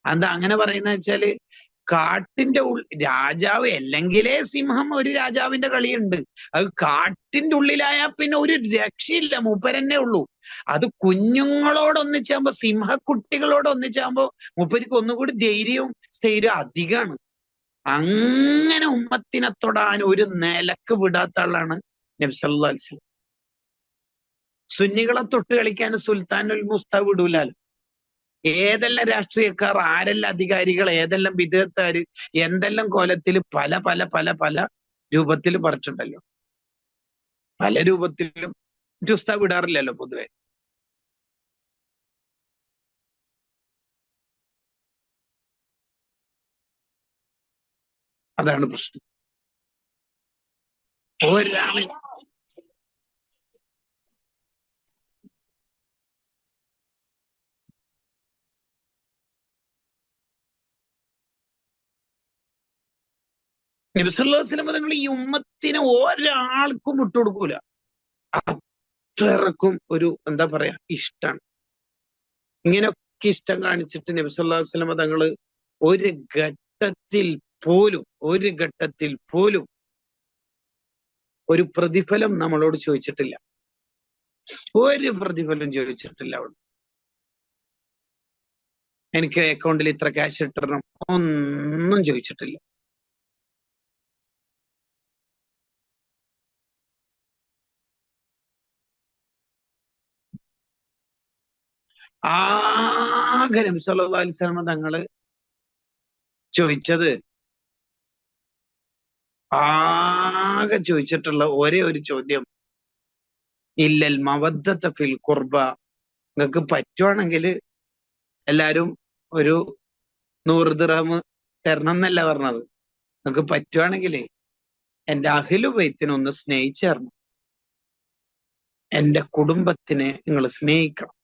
എന്താ അങ്ങനെ പറയുന്ന വെച്ചാല്, കാട്ടിന്റെ രാജാവ് അല്ലെങ്കിലേ സിംഹം ഒരു രാജാവിന്റെ കളിയുണ്ട്. അത് കാട്ടിന്റെ ഉള്ളിലായാൽ പിന്നെ ഒരു രക്ഷയില്ല, മൂപ്പരന്നെ ഉള്ളൂ. അത് കുഞ്ഞുങ്ങളോടൊന്നിച്ചാകുമ്പോ, സിംഹക്കുട്ടികളോടൊന്നിച്ചാകുമ്പോ മൂപ്പർക്ക് ഒന്നുകൂടി ധൈര്യവും സ്ഥൈര്യവും അധികമാണ്. അങ്ങനെ ഉമ്മത്തിനെ തൊടാൻ ഒരു നിലക്ക് വിടാത്ത ആളാണ് നബി സല്ലല്ലാഹു അലൈഹി വസല്ലം. സുന്നികളെ തൊട്ട് കളിക്കാൻ സുൽത്താനുൽ മുസ്തഫ വിടൂലാലോ. ഏതെല്ലാം രാഷ്ട്രീയക്കാർ, ആരെല്ലാം അധികാരികൾ, ഏതെല്ലാം വിദഗ്ധര് എന്തെല്ലാം കോലത്തിൽ പല പല പല പല രൂപത്തിൽ പറഞ്ഞിട്ടുണ്ടല്ലോ. പല രൂപത്തിലും ഉസ്താദ് വിടാറില്ലല്ലോ പൊതുവെ. അതാണ് പ്രശ്നം. ഒരാണ് നബി സല്ലല്ലാഹു അലൈഹി വസല്ലം തങ്ങൾ ഈ ഉമ്മത്തിനെ ഒരാൾക്കും വിട്ടുകൊടുക്കൂല. അത്രക്കും ഒരു എന്താ പറയാ ഇഷ്ടാണ്. ഇങ്ങനെയൊക്കെ ഇഷ്ടം കാണിച്ചിട്ട് നബി സല്ലല്ലാഹു അലൈഹി വസല്ലം തങ്ങള് ഒരു ഘട്ടത്തിൽ പോലും ഒരു പ്രതിഫലം നമ്മളോട് ചോദിച്ചിട്ടില്ല. ഒരു പ്രതിഫലം ചോദിച്ചിട്ടില്ല. അവിടെ എനിക്ക് അക്കൗണ്ടിൽ ഇത്ര ക്യാഷ് ഇട്ടണം ഒന്നും ചോദിച്ചിട്ടില്ല. ആകെ നബി സല്ലല്ലാഹു അലൈഹി വസല്ലം തങ്ങള് ചോദിച്ചത്, ആകെ ചോദിച്ചിട്ടുള്ള ഒരേ ഒരു ചോദ്യം, ഇല്ലൽ മവദ്ദത ഫിൽ ഖുർബ. നിങ്ങൾക്ക് പറ്റുവാണെങ്കിൽ എല്ലാരും ഒരു 100 ദിർഹം തരണം എന്നല്ല പറഞ്ഞത്. നിങ്ങൾക്ക് പറ്റുവാണെങ്കിൽ എന്റെ അഹ്ലു ബൈത്തിനെ ഒന്ന് സ്നേഹിച്ചു തരണം. എന്റെ കുടുംബത്തിനെ നിങ്ങൾ സ്നേഹിക്കണം.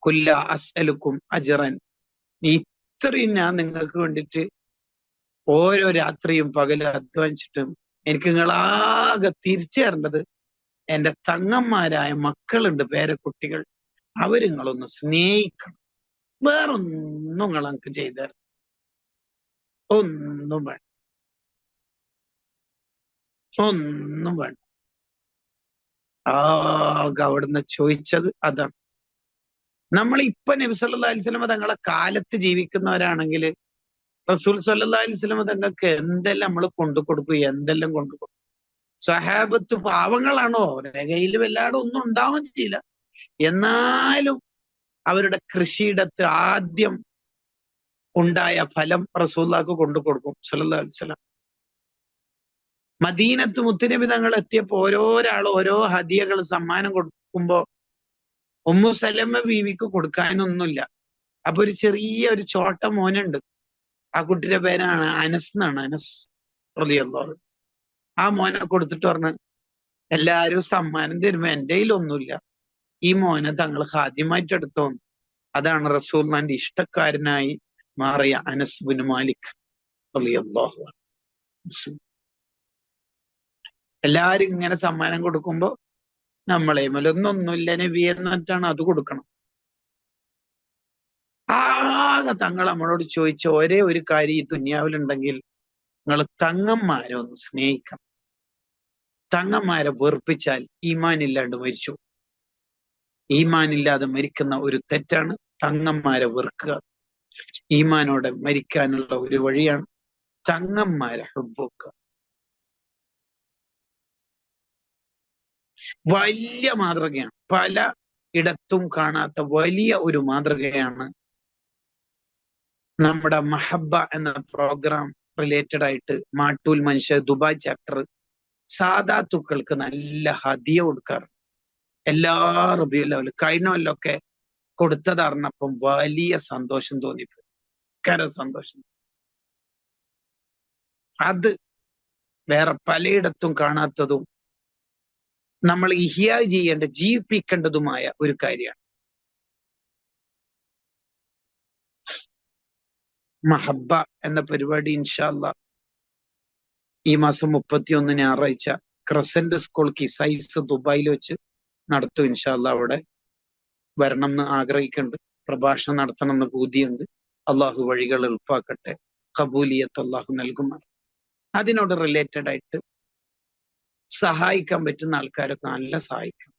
കുല്ല അസ്അലുക്കും അജ്റൻ. ഇത്രയും ഞാൻ നിങ്ങൾക്ക് വേണ്ടിയിട്ട് ഓരോ രാത്രിയും പകലും അധ്വാനിച്ചിട്ടും എനിക്ക് നിങ്ങളാകെ തിരിച്ചു തരേണ്ടത് എന്റെ തങ്ങന്മാരായ മക്കളുണ്ട്, പേരക്കുട്ടികൾ. അവര് നിങ്ങളൊന്ന് സ്നേഹിക്കണം. വേറൊന്നും നിങ്ങൾ എനിക്ക് ചെയ്തു തരണം. ഒന്നും വേണ്ട, ഒന്നും വേണ്ട. ആകെ അവിടുന്ന് ചോദിച്ചത് അതാണ്. നമ്മൾ ഇപ്പൊ നബി സല്ലല്ലാഹു അലൈഹി വസല്ലം തങ്ങളെ കാലത്ത് ജീവിക്കുന്നവരാണെങ്കിൽ റസൂൽ സല്ലല്ലാഹു അലൈഹി വസല്ലം തങ്ങൾക്ക് എന്തെല്ലാം നമ്മൾ കൊണ്ടുകൊടുക്കും, എന്തെല്ലാം കൊണ്ടുകൊടുക്കും. സഹാബത്ത് പാവങ്ങളാണോ? അവരുടെ കയ്യിൽ വല്ലാതെ ഒന്നും ഉണ്ടാവാൻ ചെയ്യില്ല. എന്നാലും അവരുടെ കൃഷിയിടത്ത് ആദ്യം ഉണ്ടായ ഫലം റസൂലുള്ളാഹിക്ക് കൊണ്ടുകൊടുക്കും സല്ലല്ലാഹു അലൈഹി വസല്ലം. മദീനത്ത് മുത്തുനബി തങ്ങൾ എത്തിയപ്പോ ഓരോരാൾ ഓരോ ഹദിയകൾ സമ്മാനം കൊടുക്കുമ്പോ ഉമ്മു സലമ ബീവിക്ക് കൊടുക്കാനൊന്നുമില്ല. അപ്പൊ ഒരു ചെറിയ ഒരു ചോട്ട മോനുണ്ട്. ആ കുട്ടിയുടെ പേരാണ് അനസ് എന്നാണ്, അനസ് റളിയല്ലാഹു അൻഹു. ആ മോനെ കൊടുത്തിട്ട് പറഞ്ഞു, എല്ലാരും സമ്മാനം തരുമ്പോ എന്റെ കയ്യിലൊന്നുമില്ല, ഈ മോനെ തങ്ങൾ ഹാദ്യമായിട്ട് എടുത്തോന്ന്. അതാണ് റസൂലുള്ളാഹിന്റെ ഇഷ്ടക്കാരനായി മാറിയ അനസ് ബിൻ മാലിക് റളിയല്ലാഹു അൻഹു. എല്ലാരും ഇങ്ങനെ സമ്മാനം കൊടുക്കുമ്പോ നമ്മളെ മേലൊന്നൊന്നുമില്ല നബി എന്നിട്ടാണ് അത് കൊടുക്കണം. ആകെ തങ്ങൾ നമ്മളോട് ചോദിച്ച ഒരേ ഒരു കാര്യം ഈ ദുനിയാവിലുണ്ടെങ്കിൽ, നിങ്ങൾ തങ്ങന്മാരെ ഒന്ന് സ്നേഹിക്കണം. തങ്ങന്മാരെ വെറുപ്പിച്ചാൽ ഈമാൻ ഇല്ലാണ്ട് മരിച്ചു. ഈമാനില്ലാതെ മരിക്കുന്ന ഒരു തെറ്റാണ് തങ്ങന്മാരെ വെറുക്കുക. ഈമാനോടെ മരിക്കാനുള്ള ഒരു വഴിയാണ് തങ്ങന്മാരെ ഹുബ്ബുക. വലിയ മാതൃകയാണ്, പല ഇടത്തും കാണാത്ത വലിയ ഒരു മാതൃകയാണ് നമ്മുടെ മഹബ്ബ എന്ന പ്രോഗ്രാം റിലേറ്റഡ് ആയിട്ട് മാട്ടൂൽ മനുഷ്യ ദുബായ് ചാപ്റ്റർ സാദാത്തുക്കൾക്ക് നല്ല ഹദിയ കൊടുക്കാറ്. എല്ലാ റബീഉൽ അവ്വൽ കഴിഞ്ഞ കൊല്ലമൊക്കെ കൊടുത്തതറിഞ്ഞപ്പം വലിയ സന്തോഷം തോന്നിപ്പോയി, ഭയങ്കര സന്തോഷം. അത് വേറെ പലയിടത്തും കാണാത്തതും നമ്മൾ ഇഹ്യാ ചെയ്യേണ്ട, ജീവിപ്പിക്കേണ്ടതുമായ ഒരു കാര്യമാണ്. മഹബ്ബ എന്ന പരിപാടി ഇൻഷാ അല്ലാഹ് ഈ മാസം 31 ഞായറാഴ്ച ക്രസന്റ് സ്കൂൾ കിസൈസ് ദുബായിൽ വെച്ച് നടത്തും. ഇൻഷാ അല്ലാഹ് അവിടെ വരണം എന്ന് ആഗ്രഹിക്കുന്നുണ്ട്, പ്രഭാഷണം നടത്തണം എന്ന് പൂതിയുണ്ട്. അള്ളാഹു വഴികൾ എളുപ്പാക്കട്ടെ, ഖബൂലിയത്ത് അള്ളാഹു നൽകുമാർ. അതിനോട് റിലേറ്റഡ് ആയിട്ട് സഹായിക്കാൻ പറ്റുന്ന ആൾക്കാരൊക്കെ നല്ല സഹായിക്കും.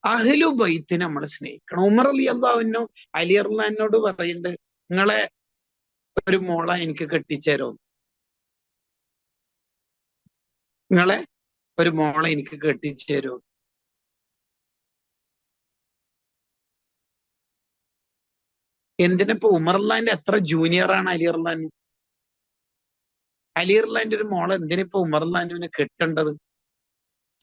അഹ്ലു ബൈത്തിനെ നമ്മൾ സ്നേഹിക്കണം. ഉമർ റളിയല്ലാഹു അൻഹു അലി റളിയല്ലാഹു അൻഹുവോട് പറയുന്നുണ്ട്, നിങ്ങളെ ഒരു മോളെ എനിക്ക് കെട്ടിച്ചേരോ, നിങ്ങളെ ഒരു മോളെ എനിക്ക് കെട്ടിച്ചേരോ. എന്തിനിപ്പോ ഉമർ റളിയല്ലാഹുവിന്റെ എത്ര ജൂനിയറാണ് അലി റളിയല്ലാഹു അൻഹു. അലി റളിയല്ലാഹുവിന്റെ ഒരു മോളെ എന്തിനിപ്പോ ഉമർ റളിയല്ലാഹു അൻഹുവിനെ കെട്ടേണ്ടത്.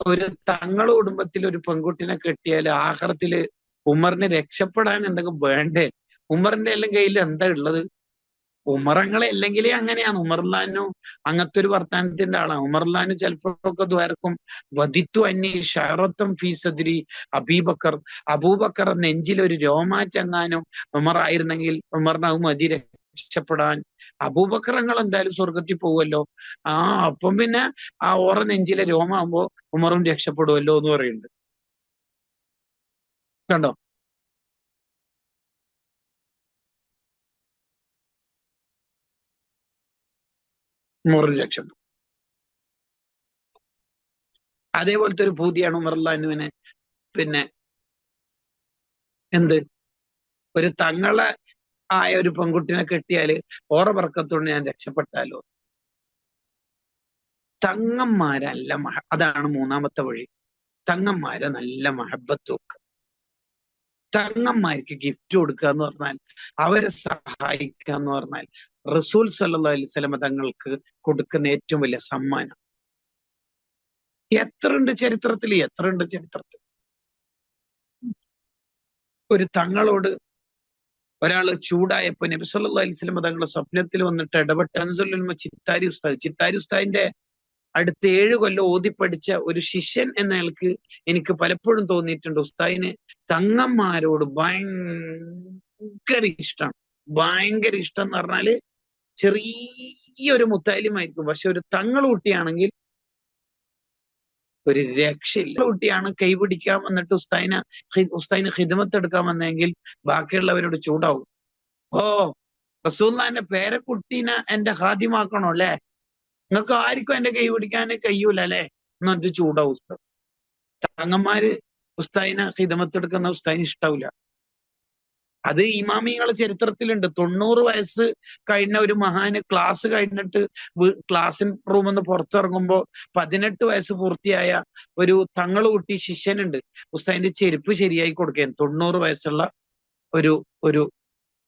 ഒരു തങ്ങളെ കുടുംബത്തിൽ ഒരു പെൺകുട്ടിനെ കെട്ടിയാൽ ആഖിറത്തില് ഉമറിന് രക്ഷപ്പെടാൻ എന്തെങ്കിലും വേണ്ടേ? ഉമറിന്റെ എല്ലാം കയ്യിൽ എന്താ ഉള്ളത്? ഉമറങ്ങളെ അല്ലെങ്കിലേ അങ്ങനെയാണ്. ഉമർലാനു അങ്ങനത്തെ ഒരു വർത്താനത്തിന്റെ ആളാണ്. ഉമർലാനു ചിലപ്പോഴൊക്കെ ദ്വാരക്കും വധിത്തു അന്നി ഷറത്തും ഫീസദിരി അബീബക്കർ, അബൂബക്കർ നെഞ്ചിൽ ഒരു രോമാറ്റെങ്ങാനും ഉമർ ആയിരുന്നെങ്കിൽ ഉമറിന് അത് മതി രക്ഷപ്പെടാൻ. അബൂബക്കറങ്ങൾ എന്തായാലും സ്വർഗത്തിൽ പോവുമല്ലോ, അപ്പം പിന്നെ ആ ഓറ നെഞ്ചിലെ രോമാകുമ്പോ ഉമറും രക്ഷപ്പെടുമല്ലോ എന്ന് പറയുന്നുണ്ട്. കണ്ടോ? ഉമറും രക്ഷപ്പെടും. അതേപോലത്തെ ഒരു ഭൂതിയാണ് ഉമർലാനുവിനെ പിന്നെ എന്ത് ഒരു തങ്ങളെ ആയ ഒരു പെൺകുട്ടിനെ കെട്ടിയാല് ഓറ പറക്കത്തോണ്ട് ഞാൻ രക്ഷപ്പെട്ടാലോ. തങ്ങന്മാരല്ല അതാണ് മൂന്നാമത്തെ വഴി. തങ്ങന്മാരെ നല്ല മഹബത്ത് വെക്കുക. തങ്ങന്മാർക്ക് ഗിഫ്റ്റ് കൊടുക്കുക എന്ന് പറഞ്ഞാൽ, അവരെ സഹായിക്കുക എന്ന് പറഞ്ഞാൽ റസൂൽ സല്ലല്ലാഹു അലൈഹി വസല്ലം തങ്ങൾക്ക് കൊടുക്കുന്ന ഏറ്റവും വലിയ സമ്മാനം. എത്രയുണ്ട് ചരിത്രത്തിൽ. ഒരു തങ്ങളോട് ഒരാള് ചൂടായപ്പോ നബി സല്ലല്ലാഹു അലൈഹി വസല്ലം തങ്ങളുടെ സ്വപ്നത്തിൽ വന്നിട്ട് ഇടപെട്ട് ചിത്താരി ഉസ്താദിന്റെ അടുത്ത് 7 കൊല്ലം ഓതിപ്പടിച്ച ഒരു ശിഷ്യൻ എന്ന നിലക്ക് എനിക്ക് പലപ്പോഴും തോന്നിയിട്ടുണ്ട്, ഉസ്താദിന് തങ്ങന്മാരോട് ഭയങ്കര ഇഷ്ടമാണ്. ഭയങ്കര ഇഷ്ടം എന്ന് പറഞ്ഞാല് ചെറിയൊരു മുത്താലിമായിരിക്കും, പക്ഷെ ഒരു തങ്ങൾ കുട്ടിയാണെങ്കിൽ ഒരു രക്ഷയില്ല. കുട്ടിയാണ് കൈപിടിക്കാൻ വന്നിട്ട് ഉസ്താദിന് ഖിദ്മത്ത് എടുക്കാൻ വന്നെങ്കിൽ ബാക്കിയുള്ളവരോട് ചൂടാവും. ഓ, റസൂലുള്ളാഹിന്റെ പേരക്കുട്ടീനെ എന്റെ ഖാദിമാക്കണോ അല്ലെ, നിങ്ങൾക്ക് ആർക്കും എന്റെ കൈ പിടിക്കാൻ കഴിയൂല അല്ലെ എന്നിട്ട് ചൂടാവും ഉസ്താദ്. തങ്ങന്മാര് ഉസ്താദിനെ ഖിദ്മത്ത് എടുക്കുന്ന ഉസ്താദിന് ഇഷ്ടാവില്ല. അത് ഇമാമിങ്ങളെ ചരിത്രത്തിലുണ്ട്. 90 വയസ്സ് കഴിഞ്ഞ ഒരു മഹാന് ക്ലാസ് കഴിഞ്ഞിട്ട് ക്ലാസ് റൂമിൽ നിന്ന് പുറത്തിറങ്ങുമ്പോ 18 വയസ്സ് പൂർത്തിയായ ഒരു തങ്ങൾ കുട്ടി ശിഷ്യനുണ്ട്. ഉസ്താദിന്റെ ചെരുപ്പ് ശരിയായി കൊടുക്കാൻ 90 വയസ്സുള്ള ഒരു ഒരു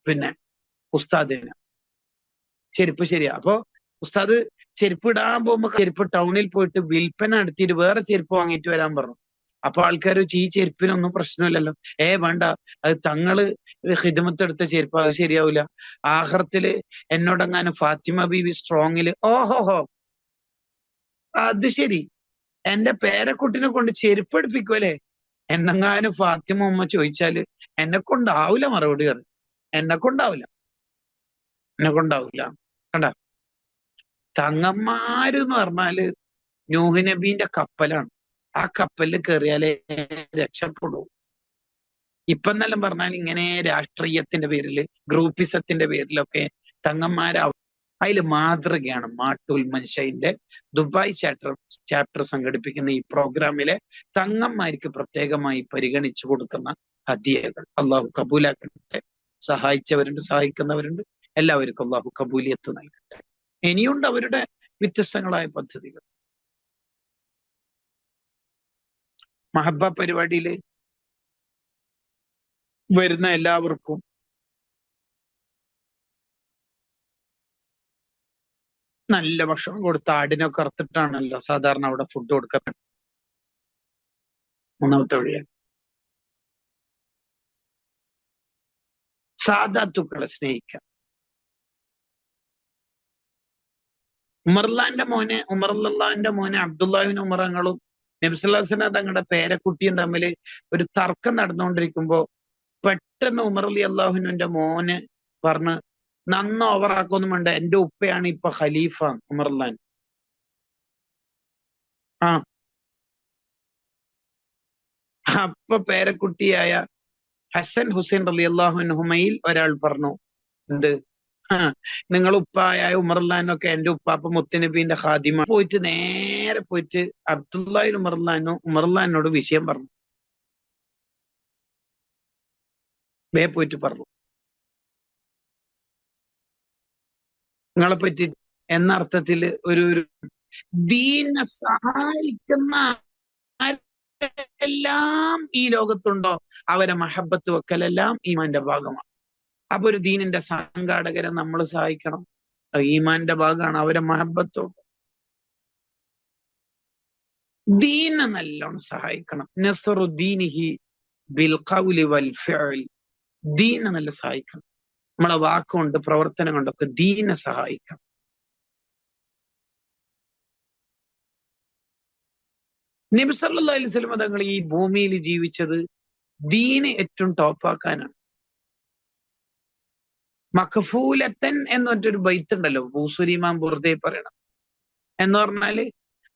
പിന്നെ ഉസ്താദിന് ചെരുപ്പ് ശരിയാ. അപ്പൊ ഉസ്താദ് ചെരുപ്പ് ഇടാൻ പോകുമ്പോ ചെരുപ്പ് ടൗണിൽ പോയിട്ട് വിൽപ്പന നടത്തിയിട്ട് വേറെ ചെരുപ്പ് വാങ്ങിയിട്ട് വരാൻ പറഞ്ഞു. അപ്പൊ ആൾക്കാർ ഈ ചെരുപ്പിനൊന്നും പ്രശ്നമില്ലല്ലോ, വേണ്ട, അത് തങ്ങള് ഖിദ്മത്ത് എടുത്ത ചെരുപ്പ്, അത് ശരിയാവില്ല. ആഖിറത്തില് എന്നോടെങ്ങാനും ഫാത്തിമ ബീവി സ്ട്രോങ്ങില് ഓഹോഹോ അത് ശരി, എന്റെ പേരക്കുട്ടിനെ കൊണ്ട് ചെരുപ്പ് എടുപ്പിക്കുമല്ലേ എന്നെങ്ങാനും ഫാത്തിമ ഉമ്മ ചോദിച്ചാല് എന്നെ കൊണ്ടാവില്ല മറുപടി പറഞ്ഞു. എന്നെ കൊണ്ടാവില്ല. കണ്ട, തങ്ങന്മാരെന്ന് പറഞ്ഞാല് നൂഹ് നബീന്റെ കപ്പലാണ്. ആ കപ്പലിൽ കയറിയാലേ രക്ഷപ്പെടൂ. ഇപ്പൊ എന്നെല്ലാം പറഞ്ഞാൽ ഇങ്ങനെ രാഷ്ട്രീയത്തിന്റെ പേരില് ഗ്രൂപ്പിസത്തിന്റെ പേരിലൊക്കെ തങ്ങന്മാരെ അതിൽ മാതൃകയാണ് മാട്ടുൽ മൻഷയിന്റെ ദുബായ് ചാപ്റ്റർ സംഘടിപ്പിക്കുന്ന ഈ പ്രോഗ്രാമിലെ തങ്ങന്മാർക്ക് പ്രത്യേകമായി പരിഗണിച്ചു കൊടുക്കുന്ന ഹദിയകൾ. അള്ളാഹു കബൂലാക്കട്ടെ. സഹായിച്ചവരുണ്ട്, സഹായിക്കുന്നവരുണ്ട്. എല്ലാവർക്കും അള്ളാഹു കബൂലിയത്ത് നൽകട്ടെ. ഇനിയുണ്ട് അവരുടെ വ്യത്യസ്തങ്ങളായ പദ്ധതികൾ. മഹബ്ബ പരിപാടിയിൽ വരുന്ന എല്ലാവർക്കും നല്ല ഭക്ഷണം കൊടുത്ത് ആടിനൊക്കെ അറുത്തിട്ടാണല്ലോ സാധാരണ അവിടെ ഫുഡ് കൊടുക്കുന്നത്. മൂന്നാമത്തെ വഴിയാണ് സാദാത്തുക്കളെ സ്നേഹിക്കുക. ഉമർലാന്റെ മോനെ അബ്ദുല്ലാഹിബിൻ ഉമറങ്ങളും നബിസ്വല്ലാസിന് തങ്ങളുടെ പേരക്കുട്ടിയും തമ്മിൽ ഒരു തർക്കം നടന്നുകൊണ്ടിരിക്കുമ്പോ പെട്ടെന്ന് ഉമർ അലി അള്ളാഹുവിന്റെ മോന് പറഞ്ഞ് നന്ന ഓവറാക്കൊന്നും വേണ്ട, എന്റെ ഉപ്പയാണ് ഇപ്പൊ ഖലീഫ ഉമർലാൻ. അപ്പൊ പേരക്കുട്ടിയായ ഹസൻ ഹുസൈൻ റളിയല്ലാഹു അൻഹുമയിൽ ഒരാൾ പറഞ്ഞു, എന്ത്, നിങ്ങൾ ഉപ്പായ ഉമർലാനൊക്കെ എന്റെ ഉപ്പാപ്പ മുത്തനബീന്റെ ഖാദിമ. നേരെ പോയിട്ട് അബ്ദുല്ലാഹിബിൻ ഉമർലാനോട് വിഷയം പറഞ്ഞു. പോയിട്ട് പറഞ്ഞു, നിങ്ങളെ പറ്റി എന്ന അർത്ഥത്തില് ഒരു ദീനെ സഹായിക്കുന്ന എല്ലാം ഈ ലോകത്തുണ്ടോ അവരെ മഹബത്ത് വെക്കലെല്ലാം ഈമാന്റെ ഭാഗമാണ്. അപ്പൊ ഒരു ദീനിന്റെ സംഘാടകരെ നമ്മൾ സഹായിക്കണം, ഈമാന്റെ ഭാഗമാണ്. അവരെ മഹബത്തോട് ദീനെ നല്ലോണം സഹായിക്കണം. നസ്റു ദീനിഹി ബിൽ ഖൗലി വൽ ഫിഅൽ. ദീനെ നല്ല സഹായിക്കണം. നമ്മളെ വാക്കുകൊണ്ട് പ്രവർത്തനം കൊണ്ടൊക്കെ ദീനെ സഹായിക്കണം. നബി സല്ലല്ലാഹു അലൈഹി വസല്ലം തങ്ങൾ ഈ ഭൂമിയിൽ ജീവിച്ചത് ദീന് ഏറ്റവും ടോപ്പാക്കാനാണ്. മഖഫൂലത്തൻ എന്നൊരു ബൈത്തുണ്ടല്ലോ, ബൂസുരിമാൻ ബുർദെ പറയണം. എന്ന് പറഞ്ഞാല്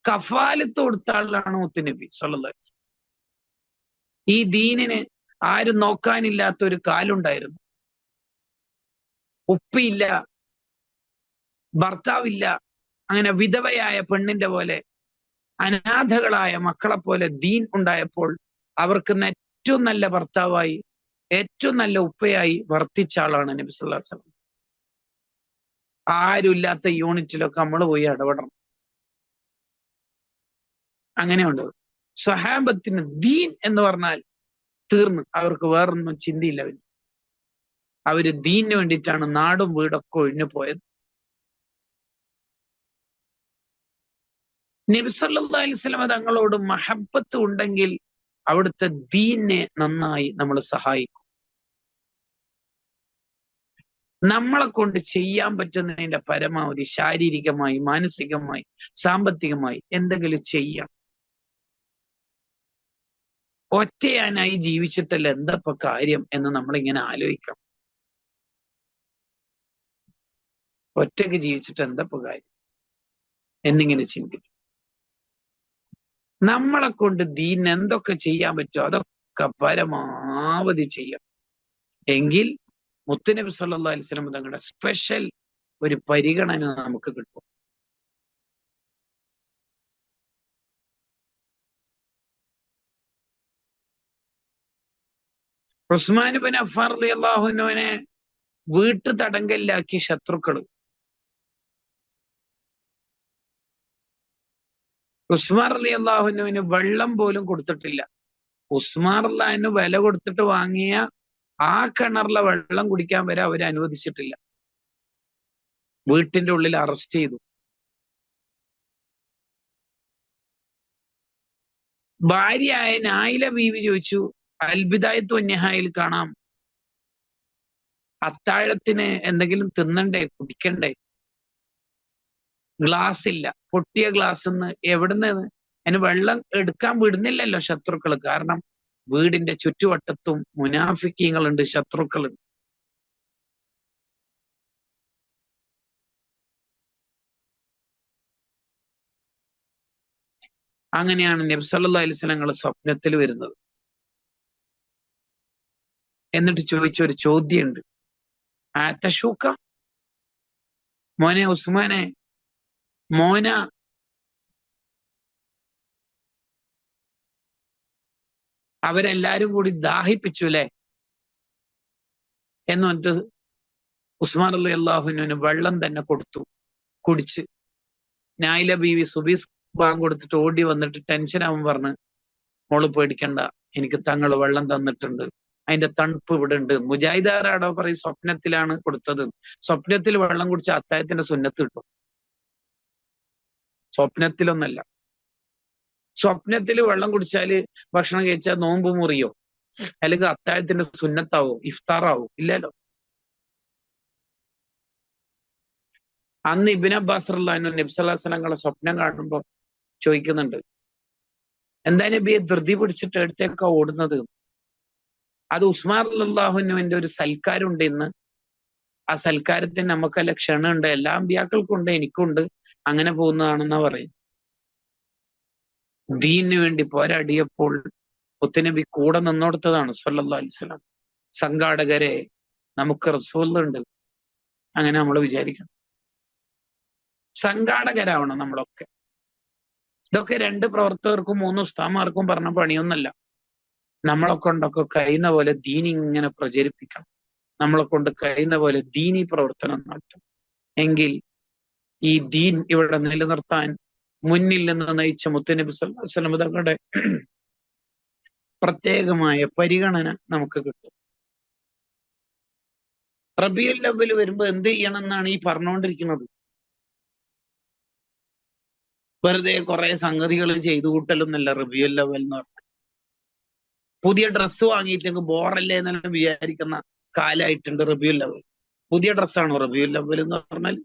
കഫാലത്ത് കൊടുത്ത ആളാണ് മുത്തുനബി സല്ലല്ലാഹു അലൈഹി വസല്ലം. ഈ ദീനിന് ആരും നോക്കാനില്ലാത്ത ഒരു കാലുണ്ടായിരുന്നു. ഉപ്പയില്ല, ഭർത്താവില്ല, അങ്ങനെ വിധവയായ പെണ്ണിന്റെ പോലെ അനാഥകളായ മക്കളെ പോലെ ദീൻ ഉണ്ടായപ്പോൾ അവർക്ക് ഏറ്റവും നല്ല ഭർത്താവായി ഏറ്റവും നല്ല ഉപ്പയായി വർത്തിച്ച ആളാണ് നബി സല്ലല്ലാഹു അലൈഹി വസല്ലം. ആരുമില്ലാത്ത യൂണിറ്റിലൊക്കെ നമ്മൾ പോയി ഇടപെടണം. അങ്ങനെയുണ്ട്. സ്വഹാബത്തിന് ദീൻ എന്ന് പറഞ്ഞാൽ തീർന്ന്, അവർക്ക് വേറൊന്നും ചിന്തയില്ല. അവര് ദീനിന് വേണ്ടിയിട്ടാണ് നാടും വീടൊക്കെ ഒഴിഞ്ഞു പോയത്. നബി സല്ലല്ലാഹു അലൈഹി വസല്ലം തങ്ങളോട് മഹബത്ത് ഉണ്ടെങ്കിൽ അവിടുത്തെ ദീനിനെ നന്നായി നമ്മൾ സഹായിക്കും. നമ്മളെ കൊണ്ട് ചെയ്യാൻ പറ്റുന്നതിന്റെ പരമാവധി ശാരീരികമായി, മാനസികമായി, സാമ്പത്തികമായി എന്തെങ്കിലും ചെയ്യാം. ഒറ്റയാനായി ജീവിച്ചിട്ടല്ല എന്തപ്പോ കാര്യം എന്ന് നമ്മളിങ്ങനെ ആലോചിക്കണം. ഒറ്റയ്ക്ക് ജീവിച്ചിട്ട് എന്തപ്പോ കാര്യം എന്നിങ്ങനെ ചിന്തിക്കും. നമ്മളെ കൊണ്ട് ദീൻ എന്തൊക്കെ ചെയ്യാൻ പറ്റുമോ അതൊക്കെ പരമാവധി ചെയ്യാം. എങ്കിൽ മുത്തുനബി സല്ലല്ലാഹു അലൈഹി വസല്ലം തങ്ങളുടെ സ്പെഷ്യൽ ഒരു പരിഗണന നമുക്ക് കിട്ടും. ഉസ്മാൻ ഇബ്നു അഫ്ഫാൻ റളിയല്ലാഹു അൻഹുവിനെ വീട്ടു തടങ്കലിലാക്കി ശത്രുക്കള്. ഉസ്മാൻ റളിയല്ലാഹു അൻഹുവിന് വെള്ളം പോലും കൊടുത്തിട്ടില്ല. ഉസ്മാൻ റളിയല്ലാഹു അൻഹു വില കൊടുത്തിട്ട് വാങ്ങിയ ആ കിണറിലെ വെള്ളം കുടിക്കാൻ വരെ അവരെ അനുവദിച്ചിട്ടില്ല. വീട്ടിന്റെ ഉള്ളിൽ അറസ്റ്റ് ചെയ്തു. ഭാര്യയായ നായില ബീവി ചോദിച്ചു, അൽബിദായത്തു വന്നിഹായിൽ കാണാം, അത്താഴത്തിന് എന്തെങ്കിലും തിന്നണ്ടേ, കുടിക്കണ്ടേ? ഗ്ലാസ് ഇല്ല. പൊട്ടിയ ഗ്ലാസ് എവിടുന്ന്? അതിന് വെള്ളം എടുക്കാൻ വിടുന്നില്ലല്ലോ ശത്രുക്കള്. കാരണം വീടിന്റെ ചുറ്റുവട്ടത്തും മുനാഫിക്കീങ്ങളുണ്ട്, ശത്രുക്കളുണ്ട്. അങ്ങനെയാണ് നബി സല്ലല്ലാഹു അലൈഹി വസല്ലം സ്വപ്നത്തിൽ വരുന്നത്. എന്നിട്ട് ചോദിച്ചൊരു ചോദ്യമുണ്ട്, ആതശൂക്ക, മോനെ ഉസ്മാനെ, മോന, അവരെല്ലാരും കൂടി ദാഹിപ്പിച്ചു അല്ലെ എന്ന് പറഞ്ഞിട്ട് ഉസ്മാൻ റളിയല്ലാഹുവിന് വെള്ളം തന്നെ കൊടുത്തു, കുടിച്ച്. നായില ബീവി സുബീസ് ബാങ്ക് കൊടുത്തിട്ട് ഓടി വന്നിട്ട് ടെൻഷൻ ആവും പറഞ്ഞ്, മോള് പേടിക്കണ്ട, എനിക്ക് തങ്ങൾ വെള്ളം തന്നിട്ടുണ്ട്, അതിന്റെ തണുപ്പ് ഇവിടെ ഉണ്ട്. മുജാഹിദാരാടോ പറയും സ്വപ്നത്തിലാണ് കൊടുത്തത്. സ്വപ്നത്തിൽ വെള്ളം കുടിച്ച അത്താഴത്തിന്റെ സുന്നത്ത് കിട്ടും. സ്വപ്നത്തിലൊന്നല്ല. സ്വപ്നത്തിൽ വെള്ളം കുടിച്ചാല് ഭക്ഷണം കഴിച്ചാൽ നോമ്പ് മുറിയോ, അല്ലെങ്കിൽ അത്താഴത്തിന്റെ സുന്നത്താവോ, ഇഫ്താറാവോ? ഇല്ലല്ലോ. അന്ന് ഇബ്നു അബ്ബാസ് റളിയല്ലാഹു അൻഹു നബി സല്ലല്ലാഹു അലൈഹി വസല്ലം സ്വപ്നം കാണുമ്പോ ചോദിക്കുന്നുണ്ട്, എന്താ നബിയെ ധൃതി പിടിച്ചിട്ട് എടുത്തേക്കാ ഓടുന്നത്? അത് ഉസ്മാൻ റളിയല്ലാഹു അൻഹുവിന്റെ ഒരു സൽക്കാരുണ്ട് ഇന്ന്. ആ സൽക്കാരത്തിന് നമുക്കല്ല ക്ഷണമുണ്ട്, എല്ലാ അമ്പിയാക്കൾക്കും ഉണ്ട്, എനിക്കുണ്ട്. അങ്ങനെ പോകുന്നതാണെന്നാ പറയും. ദീനിന് വേണ്ടി പോരാടിയപ്പോൾ മുത്തുനബി കൂടെ നിന്നോടുത്തതാണ് സല്ലല്ലാഹു അലൈഹി വസല്ലം. സംഘാടകരെ, നമുക്ക് റസൂലുണ്ട്, അങ്ങനെ നമ്മൾ വിചാരിക്കണം. സംഘാടകരാവണം നമ്മളൊക്കെ. ഇതൊക്കെ 2 പ്രവർത്തകർക്കും 3 ഉസ്താദുമാർക്കും പറഞ്ഞ പണിയൊന്നല്ല. നമ്മളെ കൊണ്ടൊക്കെ കഴിയുന്ന പോലെ ദീൻ ഇങ്ങനെ പ്രചരിപ്പിക്കണം. നമ്മളെ കൊണ്ട് കഴിയുന്ന പോലെ ദീനി പ്രവർത്തനം നടത്തണം. എങ്കിൽ ഈ ദീൻ ഇവിടെ നിലനിർത്താൻ മുന്നിൽ നിന്ന് നയിച്ച മുത്തുനബി സല്ലല്ലാഹു അലൈഹി വസല്ലം തങ്ങളുടെ പ്രത്യേകമായ പരിഗണന നമുക്ക് കിട്ടും. റബീഉൽ അവ്വൽ വരുമ്പോ എന്ത് ചെയ്യണം എന്നാണ് ഈ പറഞ്ഞുകൊണ്ടിരിക്കുന്നത്. വെറുതെ കുറെ സംഗതികൾ ചെയ്തു കൂട്ടലൊന്നല്ല റബീഉൽ അവ്വൽ എന്ന് പറഞ്ഞാൽ. പുതിയ ഡ്രസ്സ് വാങ്ങിയിട്ടെങ്കിൽ ബോറല്ലേ എന്നെല്ലാം വിചാരിക്കുന്ന കാലായിട്ടുണ്ട് റബീഉൽ അവ്വൽ. പുതിയ ഡ്രസ്സാണോ റബീഉൽ അവ്വൽ എന്ന് പറഞ്ഞാൽ?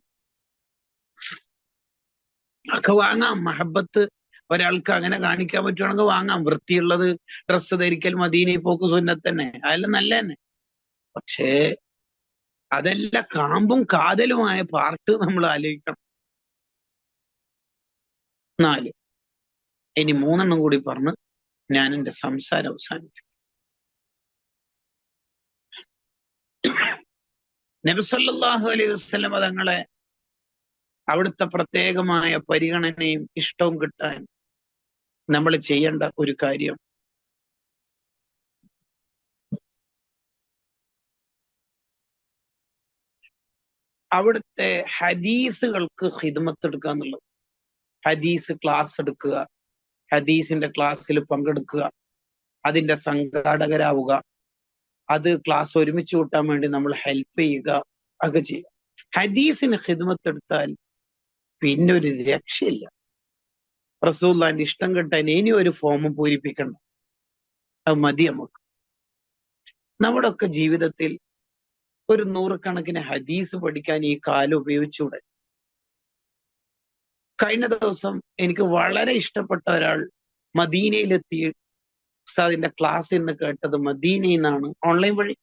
ഒക്കെ വാങ്ങാം. മഹബത്ത് ഒരാൾക്ക് അങ്ങനെ കാണിക്കാൻ പറ്റുവാണെങ്കിൽ വാങ്ങാം. വൃത്തിയുള്ളത് ഡ്രസ്സ് ധരിക്കൽ, മദീനയിൽ പോക്ക് സുന്നത്ത് തന്നെ, അതെല്ലാം നല്ല തന്നെ. പക്ഷേ അതെല്ലാം കാമ്പും കാതലുമായ പാർട്ട് നമ്മൾ ആലോചിക്കണം. 4. ഇനി 3 കൂടി പറഞ്ഞ് ഞാൻ എന്റെ സംസാരം അവസാനിപ്പിക്കും. നബി സല്ലല്ലാഹു അലൈഹി വസല്ലം തങ്ങളെ അവിടുത്തെ പ്രത്യേകമായ പരിഗണനയും ഇഷ്ടവും കിട്ടാൻ നമ്മൾ ചെയ്യേണ്ട ഒരു കാര്യം, അവിടുത്തെ ഹദീസുകൾക്ക് ഖിദ്മത്ത് എടുക്കുക എന്നുള്ളത്. ഹദീസ് ക്ലാസ് എടുക്കുക, ഹദീസിന്റെ ക്ലാസ്സിൽ പങ്കെടുക്കുക, അതിന്റെ സംഘാടകരാവുക, അത് ക്ലാസ് ഒരുമിച്ച് കൂട്ടാൻ വേണ്ടി നമ്മൾ ഹെൽപ്പ് ചെയ്യുക, ഒക്കെ ചെയ്യുക. ഹദീസിന് ഖിദ്മത്ത് എടുത്താൽ പിന്നെ ഒരു രക്ഷയില്ല. റസൂലുള്ളാഹിന്റെ ഇഷ്ടം കിട്ടാൻ ഇനി ഒരു ഫോമും പൂരിപ്പിക്കണ്ട, അത് മതി നമുക്ക്. നമ്മുടെ ഒക്കെ ജീവിതത്തിൽ ഒരു 100 കണക്കിന് ഹദീസ് പഠിക്കാൻ ഈ കാലം ഉപയോഗിച്ചൂടെ? കഴിഞ്ഞ ദിവസം എനിക്ക് വളരെ ഇഷ്ടപ്പെട്ട ഒരാൾ മദീനയിലെത്തി ഉസ്താദിന്റെ ക്ലാസ്സിൽ നിന്ന് കേട്ടത് മദീനയിൽ നിന്നാണ്, ഓൺലൈൻ വഴി.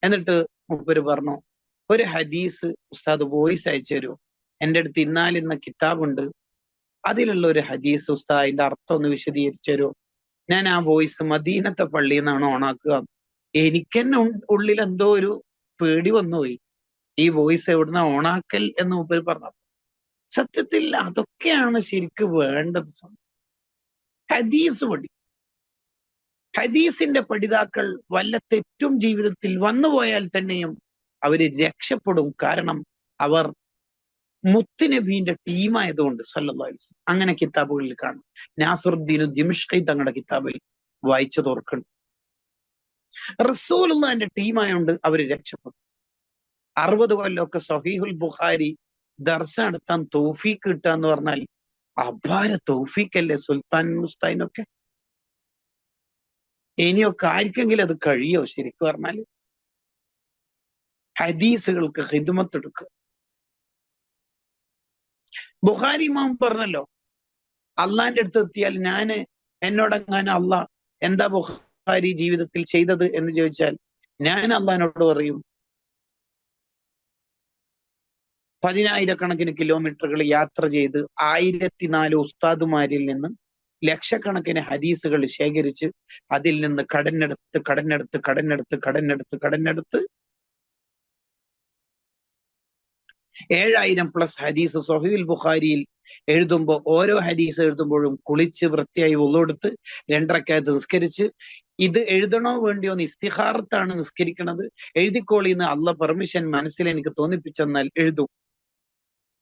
എന്നിട്ട് മൂപ്പര് പറഞ്ഞു, ഒരു ഹദീസ് ഉസ്താദ് വോയിസ് അയച്ചു തരുമോ? എൻ്റെ അടുത്ത് ഇന്നാലിന്ന കിതാബുണ്ട്, അതിലുള്ള ഒരു ഹദീസ് ഉസ്താദ് അതിന്റെ അർത്ഥം ഒന്ന് വിശദീകരിച്ചു തരുമോ? ഞാൻ ആ വോയിസ് മദീനത്തെ പള്ളിയിൽ നിന്നാണ് ഓണാക്കുക. എനിക്കെന്നെ ഉള്ളിൽ എന്തോ ഒരു പേടി വന്നുപോയി, ഈ വോയിസ് എവിടുന്ന ഓണാക്കൽ എന്ന് മൂപ്പര് പറഞ്ഞു. സത്യത്തിൽ അതൊക്കെയാണ് ശരിക്ക് വേണ്ടത്. ഹദീസ് പഠി. ഹദീസിന്റെ പഠിതാക്കൾ വല്ല തെറ്റും ജീവിതത്തിൽ വന്നുപോയാൽ തന്നെയും അവര് രക്ഷപ്പെടും. കാരണം അവർ മുത്തുനബീന്റെ ടീമായതുകൊണ്ട് സല്ലല്ലാഹു അലൈഹി വസല്ലം. അങ്ങനെ കിതാബുകളിൽ കാണും. നാസിറുദ്ദീൻ ദിമിഷ്കി തങ്ങളുടെ കിതാബിൽ വായിച്ചു തോർക്കണം. റസൂലുള്ളാഹിന്റെ ടീമായോണ്ട് അവര് രക്ഷപ്പെടും. 60 കൊല്ലമൊക്കെ സഹീഹുൽ ബുഖാരി ദർസ നടത്താൻ തൗഫീഖ് കിട്ടുക എന്ന് പറഞ്ഞാൽ അപാര തൗഫീഖല്ലേ സുൽത്താൻ മുസ്തായിനൊക്കെ. ഇനിയൊക്കെ ആർക്കെങ്കിലും അത് കഴിയോ? ശരിക്കും പറഞ്ഞാൽ ഹദീസുകൾക്ക് ഖിദ്മത്ത് എടുക്കുക. ബുഖാരി ഇമാം പറഞ്ഞല്ലോ, അള്ളാന്റെ അടുത്ത് എത്തിയാൽ എന്നോടെങ്ങാനും അള്ളാഹ് എന്താ ബുഖാരി ജീവിതത്തിൽ ചെയ്തത് എന്ന് ചോദിച്ചാൽ ഞാൻ അള്ളാഹിനോട് പറയും, 10,000 കിലോമീറ്ററുകൾ യാത്ര ചെയ്ത് 1004 ഉസ്താദുമാരിൽ നിന്ന് ലക്ഷക്കണക്കിന് ഹദീസുകൾ ശേഖരിച്ച് അതിൽ നിന്ന് കടന്നെടുത്ത് 7000+ ഹദീസ് സ്വഹീഹുൽ ബുഖാരിയിൽ എഴുതുമ്പോൾ ഓരോ ഹദീസ് എഴുതുമ്പോഴും കുളിച്ച് വൃത്തിയായി വുളുഎടുത്ത് 2 റക്അത്ത് നിസ്കരിച്ച് ഇത് എഴുതണോ വേണ്ടിയോ എന്ന് ഇസ്തിഖാറത്താണ് നിസ്കരിക്കുന്നത്, എഴുതിക്കോളിന്ന് അള്ളാഹ് പെർമിഷൻ മനസ്സിൽ എനിക്ക് തോന്നിപ്പിച്ചെന്നാൽ എഴുതും.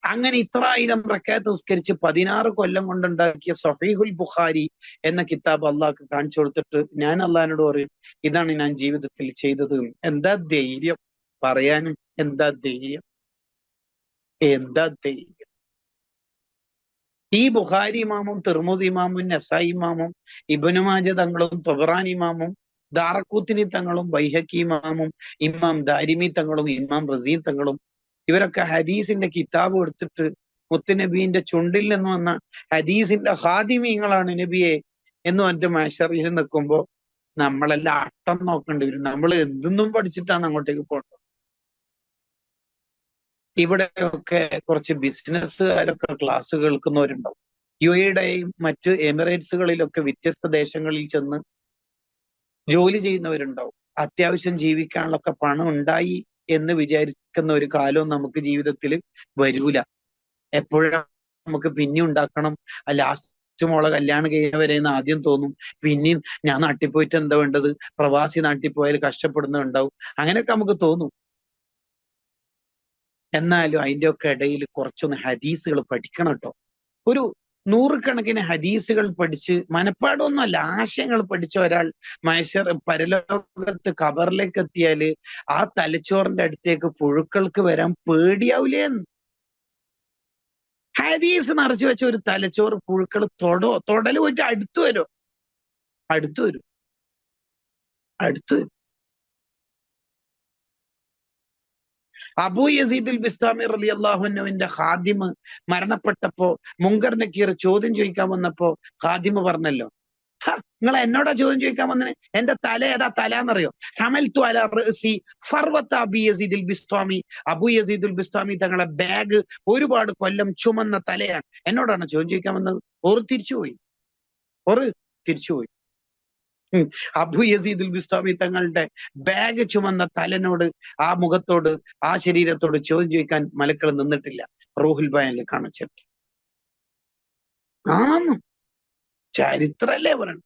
അങ്ങനെ ഇത്ര 1000 റക്അത്ത് നിസ്കരിച്ച് 16 കൊല്ലം കൊണ്ടുണ്ടാക്കിയ സ്വഹീഹുൽ ബുഖാരി എന്ന കിതാബ് അള്ളാഹ്ക്ക് കാണിച്ചു കൊടുത്തിട്ട് ഞാൻ അള്ളാഹിനോട് പറയും, ഇതാണ് ഞാൻ ജീവിതത്തിൽ ചെയ്തത്. എന്താ ധൈര്യം പറയാൻ, എന്താ ധൈര്യം, എന്താ ധൈര്യം. ഈ ബുഖാരി ഇമാമും തിർമുദി ഇമാമും നസായി ഇമാമും ഇബ്നു മാജ തങ്ങളും തൊബറാനി ഇമാമും ദാറഖൂത്തിനി തങ്ങളും ബൈഹഖി ഇമാമും ഇമാം ദാരിമി തങ്ങളും ഇമാം റസീ തങ്ങളും ഇവരൊക്കെ ഹദീസിന്റെ കിതാബ് എടുത്തിട്ട് മുത്തുനബീന്റെ ചുണ്ടിൽ നിന്ന് വന്ന ഹദീസിന്റെ ഹാദിമീങ്ങളാണ് നബിയെ എന്ന് പറഞ്ഞിട്ട് മഹ്ശറിൽ നിൽക്കുമ്പോ നമ്മളെല്ലാം അട്ടം നോക്കേണ്ടി വരും. നമ്മൾ എന്തൊന്നും പഠിച്ചിട്ടാണ് അങ്ങോട്ടേക്ക് പോകേണ്ടത്. ഇവിടെയൊക്കെ കുറച്ച് ബിസിനസ്സുകാരൊക്കെ ക്ലാസ് കേൾക്കുന്നവരുണ്ടാവും. UAEയുടെയും മറ്റ് എമിറേറ്റ്സുകളിലൊക്കെ വ്യത്യസ്ത ദേശങ്ങളിൽ ചെന്ന് ജോലി ചെയ്യുന്നവരുണ്ടാവും. അത്യാവശ്യം ജീവിക്കാനുള്ളൊക്കെ പണം ഉണ്ടായി എന്ന് വിചാരിക്കുന്ന ഒരു കാലവും നമുക്ക് ജീവിതത്തിൽ വരൂല. എപ്പോഴും നമുക്ക് പിന്നെ ഉണ്ടാക്കണം, ലാസ്റ്റ് മോളെ കല്യാണം കഴിയുന്നവരെന്ന് ആദ്യം തോന്നും. പിന്നെയും ഞാൻ നാട്ടിൽ പോയിട്ട് എന്താ വേണ്ടത്, പ്രവാസി നാട്ടിൽ പോയാൽ കഷ്ടപ്പെടുന്നുണ്ടാവും, അങ്ങനെയൊക്കെ നമുക്ക് തോന്നും. എന്നാലും അതിൻ്റെ ഒക്കെ ഇടയിൽ കുറച്ചൊന്ന് ഹദീസുകൾ പഠിക്കണം കേട്ടോ. ഒരു 100 കണക്കിന് ഹദീസുകൾ പഠിച്ച് മനപ്പാടൊന്നുമല്ല, ആശയങ്ങൾ പഠിച്ച ഒരാൾ പരലോകത്ത് ഖബറിലേക്ക് എത്തിയാല് ആ തലച്ചോറിന്റെ അടുത്തേക്ക് പുഴുക്കൾക്ക് വരാൻ പേടിയാവൂലേന്ന്. ഹദീസ് നിറച്ചു വെച്ച ഒരു തലച്ചോറ് പുഴുക്കൾ തൊടല് പോയിട്ട് അടുത്തു വരും. അബൂ യസീദുൽ ബിസ്താമി റളിയല്ലാഹു അൻഹുവിന്റെ ഖാദിമ് മരണപ്പെട്ടപ്പോ മുങ്കർ നക്കീർ ചോദ്യം ചോദിക്കാൻ വന്നപ്പോ ഖാദിമ് പറഞ്ഞല്ലോ, നിങ്ങൾ എന്നോടാ ചോദ്യം ചോദിക്കാൻ വന്നേ, എന്റെ തല ഏതാ തല എന്നറിയോ? ഹമൽതു അലാ റഅസി ഫർവത അബൂ യസീദുൽ ബിസ്താമി, അബൂ യസീദുൽ ബിസ്താമി തങ്ങളെ ബാഗ് ഒരുപാട് കൊല്ലം ചുമന്ന തലയാണ്, എന്നോടാണ് ചോദ്യം ചോദിക്കാൻ വന്നത്. തിരിച്ചുപോയി. അബൂ യസീദുൽ ബിസ്താമി തങ്ങളുടെ ബാഗ് ചുമന്ന തലനോട്, ആ മുഖത്തോട്, ആ ശരീരത്തോട് ചോദ്യം ചോദിക്കാൻ മലക്കൾ നിന്നിട്ടില്ല. റൂഹുൽ ബയാനിൽ കാണിച്ചിട്ട് ആന്ന് ചരിത്രല്ലേ പറയണം.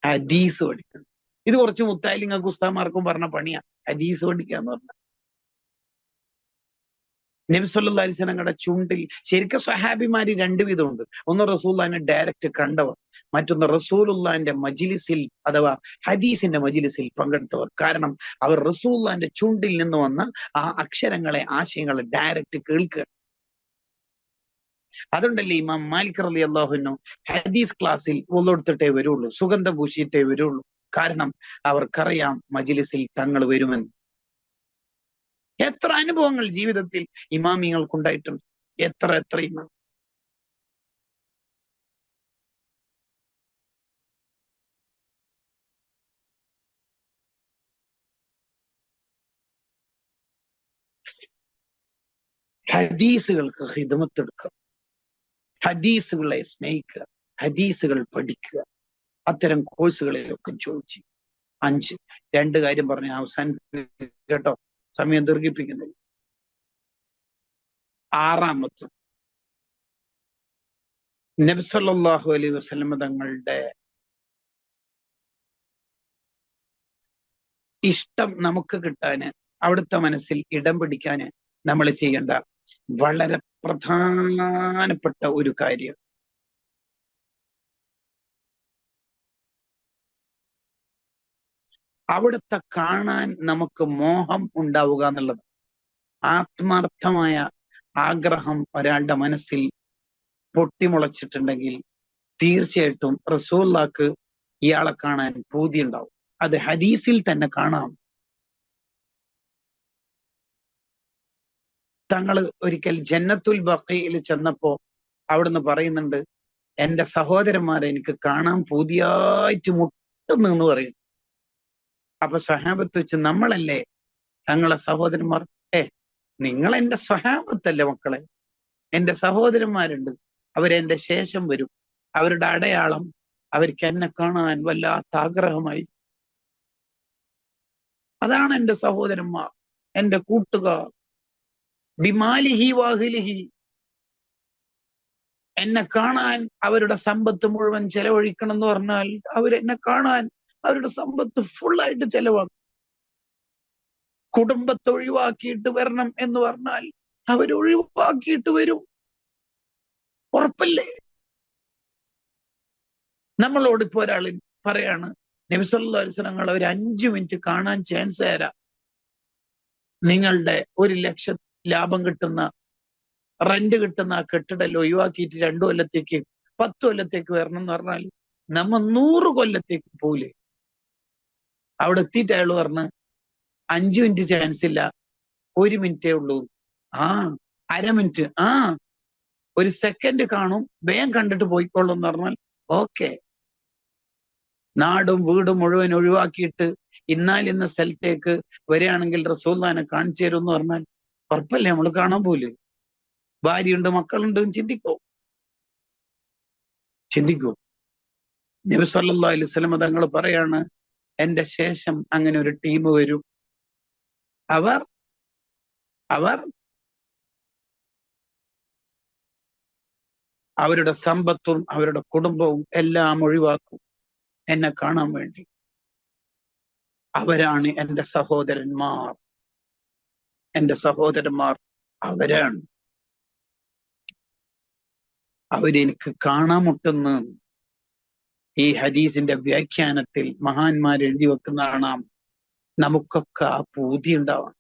ഹദീസ് പഠിക്കണം. ഇത് കുറച്ച് മുത്താലിങ്ങൾക്ക് ഉസ്താമാർക്കും പറഞ്ഞ പണിയാ, ഹദീസ് പഠിക്കാന്ന് പറഞ്ഞ. നബി സല്ലല്ലാഹു അലൈഹി വസല്ലമയുടെ ചുണ്ടിൽ ശരിക്കും സ്വഹാബിമാര് 2 വിധമുണ്ട്. ഒന്ന് റസൂലുള്ളാഹിനെ ഡയറക്റ്റ് കണ്ടവർ, മറ്റൊന്ന് റസൂലുള്ളാഹിന്റെ മജ്ലിസിൽ അഥവാ ഹദീസിന്റെ മജ്ലിസിൽ പങ്കെടുത്തവർ. കാരണം അവർ റസൂലുള്ളാഹിന്റെ ചുണ്ടിൽ നിന്ന് വന്ന ആ അക്ഷരങ്ങളെ, ആശയങ്ങളെ ഡയറക്റ്റ് കേൾക്കുക. അതുകൊണ്ടല്ലേ ഇമാം മാലിക് റളിയല്ലാഹു അൻഹു ഹദീസ് ക്ലാസ്സിൽ ഒന്നെടുത്തിട്ടേ വരുള്ളൂ, സുഗന്ധം പൂശിയിട്ടേ വരുള്ളൂ. കാരണം അവർക്കറിയാം മജ്ലിസിൽ തങ്ങൾ വരുമെന്ന്. എത്ര അനുഭവങ്ങൾ ജീവിതത്തിൽ ഇമാമിങ്ങൾക്കുണ്ടായിട്ടുണ്ട്, എത്ര ഇമാം. ഹദീസുകൾക്ക് ഖിദ്മത്ത് എടുക്കുക, ഹദീസുകളെ സ്നേഹിക്കുക, ഹദീസുകൾ പഠിക്കുക. അത്തരം കോഴ്സുകളെയൊക്കെ ചോദിച്ച് 2 കാര്യം പറഞ്ഞ് അവസാനിപ്പിക്കുക കേട്ടോ, സമയം ദീർഘിപ്പിക്കുന്നില്ല. 6-മത്തെ, നബി സല്ലല്ലാഹു അലൈഹി വസല്ലം തങ്ങളുടെ ഇഷ്ടം നമുക്ക് കിട്ടാന്, അവിടുത്തെ മനസ്സിൽ ഇടം പിടിക്കാന് നമ്മൾ ചെയ്യേണ്ട വളരെ പ്രധാനപ്പെട്ട ഒരു കാര്യം അവിടുത്തെ കാണാൻ നമുക്ക് മോഹം ഉണ്ടാവുക എന്നുള്ളത്. ആത്മാർത്ഥമായ ആഗ്രഹം ഒരാളുടെ മനസ്സിൽ പൊട്ടിമുളച്ചിട്ടുണ്ടെങ്കിൽ തീർച്ചയായിട്ടും റസൂലുള്ളാഹിക്ക് ഇയാളെ കാണാൻ പൂതി ഉണ്ടാവും. അത് ഹദീസിൽ തന്നെ കാണാം. തങ്ങൾ ഒരിക്കൽ ജന്നത്തുൽ ബഖീയിൽ ചെന്നപ്പോ അവിടുന്ന് പറയുന്നുണ്ട്, എന്റെ സഹോദരന്മാരെ എനിക്ക് കാണാൻ പൂതിയായിട്ട് മുട്ടുന്നു എന്ന് പറയും. അപ്പൊ സഹാബത്ത് വെച്ച്, നമ്മളല്ലേ തങ്ങളെ സഹോദരന്മാർ? നിങ്ങൾ എന്റെ സ്വഹാബത്തല്ലേ മക്കളെ, എന്റെ സഹോദരന്മാരുണ്ട്, അവരെന്റെ ശേഷം വരും, അവരുടെ അടയാളം അവർക്ക് എന്നെ കാണാൻ വല്ലാത്ത ആഗ്രഹമായി. അതാണ് എന്റെ സഹോദരന്മാർ, എന്റെ കൂട്ടുകാർ. ബിമാലിഹി വാഹിലിഹി, എന്നെ കാണാൻ അവരുടെ സമ്പത്ത് മുഴുവൻ ചെലവഴിക്കണം എന്ന് പറഞ്ഞാൽ അവരെന്നെ കാണാൻ അവരുടെ സമ്പത്ത് ഫുള്ളായിട്ട് ചെലവാക്കും. കുടുംബത്തെ ഒഴിവാക്കിയിട്ട് വരണം എന്ന് പറഞ്ഞാൽ അവരൊഴിവാക്കിയിട്ട് വരും. ഉറപ്പല്ലേ? നമ്മളോട് ഇപ്പൊ ഒരാൾ പറയാണ്, നബി സല്ലല്ലാഹു അലൈഹി വസല്ലം ഒരു 5 മിനിറ്റ് കാണാൻ ചാൻസ് തരാം, നിങ്ങളുടെ 1 ലക്ഷം ലാഭം കിട്ടുന്ന, റെന്റ് കിട്ടുന്ന ആ കെട്ടിടം ഒഴിവാക്കിയിട്ട് 2 കൊല്ലത്തേക്ക് 10 കൊല്ലത്തേക്ക് വരണം എന്ന് പറഞ്ഞാൽ നമ്മ 100 കൊല്ലത്തേക്ക് പോലെ. അവിടെ എത്തിയിട്ട് അയാൾ പറഞ്ഞ് 5 മിനിറ്റ് ചാൻസ് ഇല്ല, 1 മിനിറ്റേ ഉള്ളൂ. ആ, അര മിനിറ്റ്, ആ 1 സെക്കൻഡ് കാണും, വേഗം കണ്ടിട്ട് പോയിക്കോളും എന്ന് പറഞ്ഞാൽ ഓക്കെ. നാടും വീടും മുഴുവൻ ഒഴിവാക്കിയിട്ട് ഇന്ന സ്ഥലത്തേക്ക് വരികയാണെങ്കിൽ റസൂലുള്ളാഹിനെ കാണിച്ചു തരും എന്ന് പറഞ്ഞാൽ ഉറപ്പല്ലേ നമ്മൾ കാണാൻ പോലെ? ഭാര്യയുണ്ട്, മക്കളുണ്ട്, ചിന്തിക്കോ? നബി സല്ലല്ലാഹു അലൈഹി വസല്ലം തങ്ങൾ പറയാണ്, എന്റെ ശേഷം അങ്ങനെ ഒരു ടീം വരും. അവർ അവരുടെ സമ്പത്തും അവരുടെ കുടുംബവും എല്ലാം ഒഴിവാക്കും എന്നെ കാണാൻ വേണ്ടി. അവരാണ് എന്റെ സഹോദരന്മാർ. അവരാണ്. അവരെനിക്ക് കാണാൻ മുട്ടുന്നു. ഈ ഹദീസിന്റെ വ്യാഖ്യാനത്തിൽ മഹാന്മാർ എഴുതി വെക്കുന്ന കാണാം, നമുക്കൊക്കെ ആ പൂതി ഉണ്ടാവണം,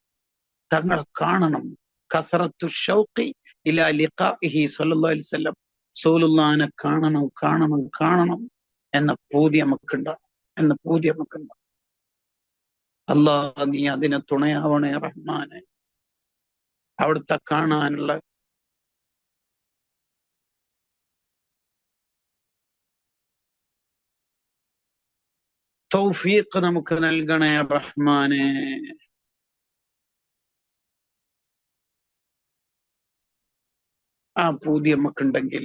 തങ്ങളെ കാണണം. കസറത്തു ഷൗഖി ഇലാ ലിഖാഇഹി സ്വല്ലല്ലാഹു അലൈഹി വസല്ലം, റസൂലുള്ളാഹിനെ കാണണം എന്ന പൂതി നമുക്കുണ്ടാവും. അല്ലാഹ് നീ അതിനെ തുണയാവണേ റഹ്മാനെ. അവിടുത്തെ കാണാനുള്ള തൗഫീഖ് നമുക്ക് നൽകണേ റഹ്മാനെ. ആ പൂതി നമുക്കുണ്ടെങ്കിൽ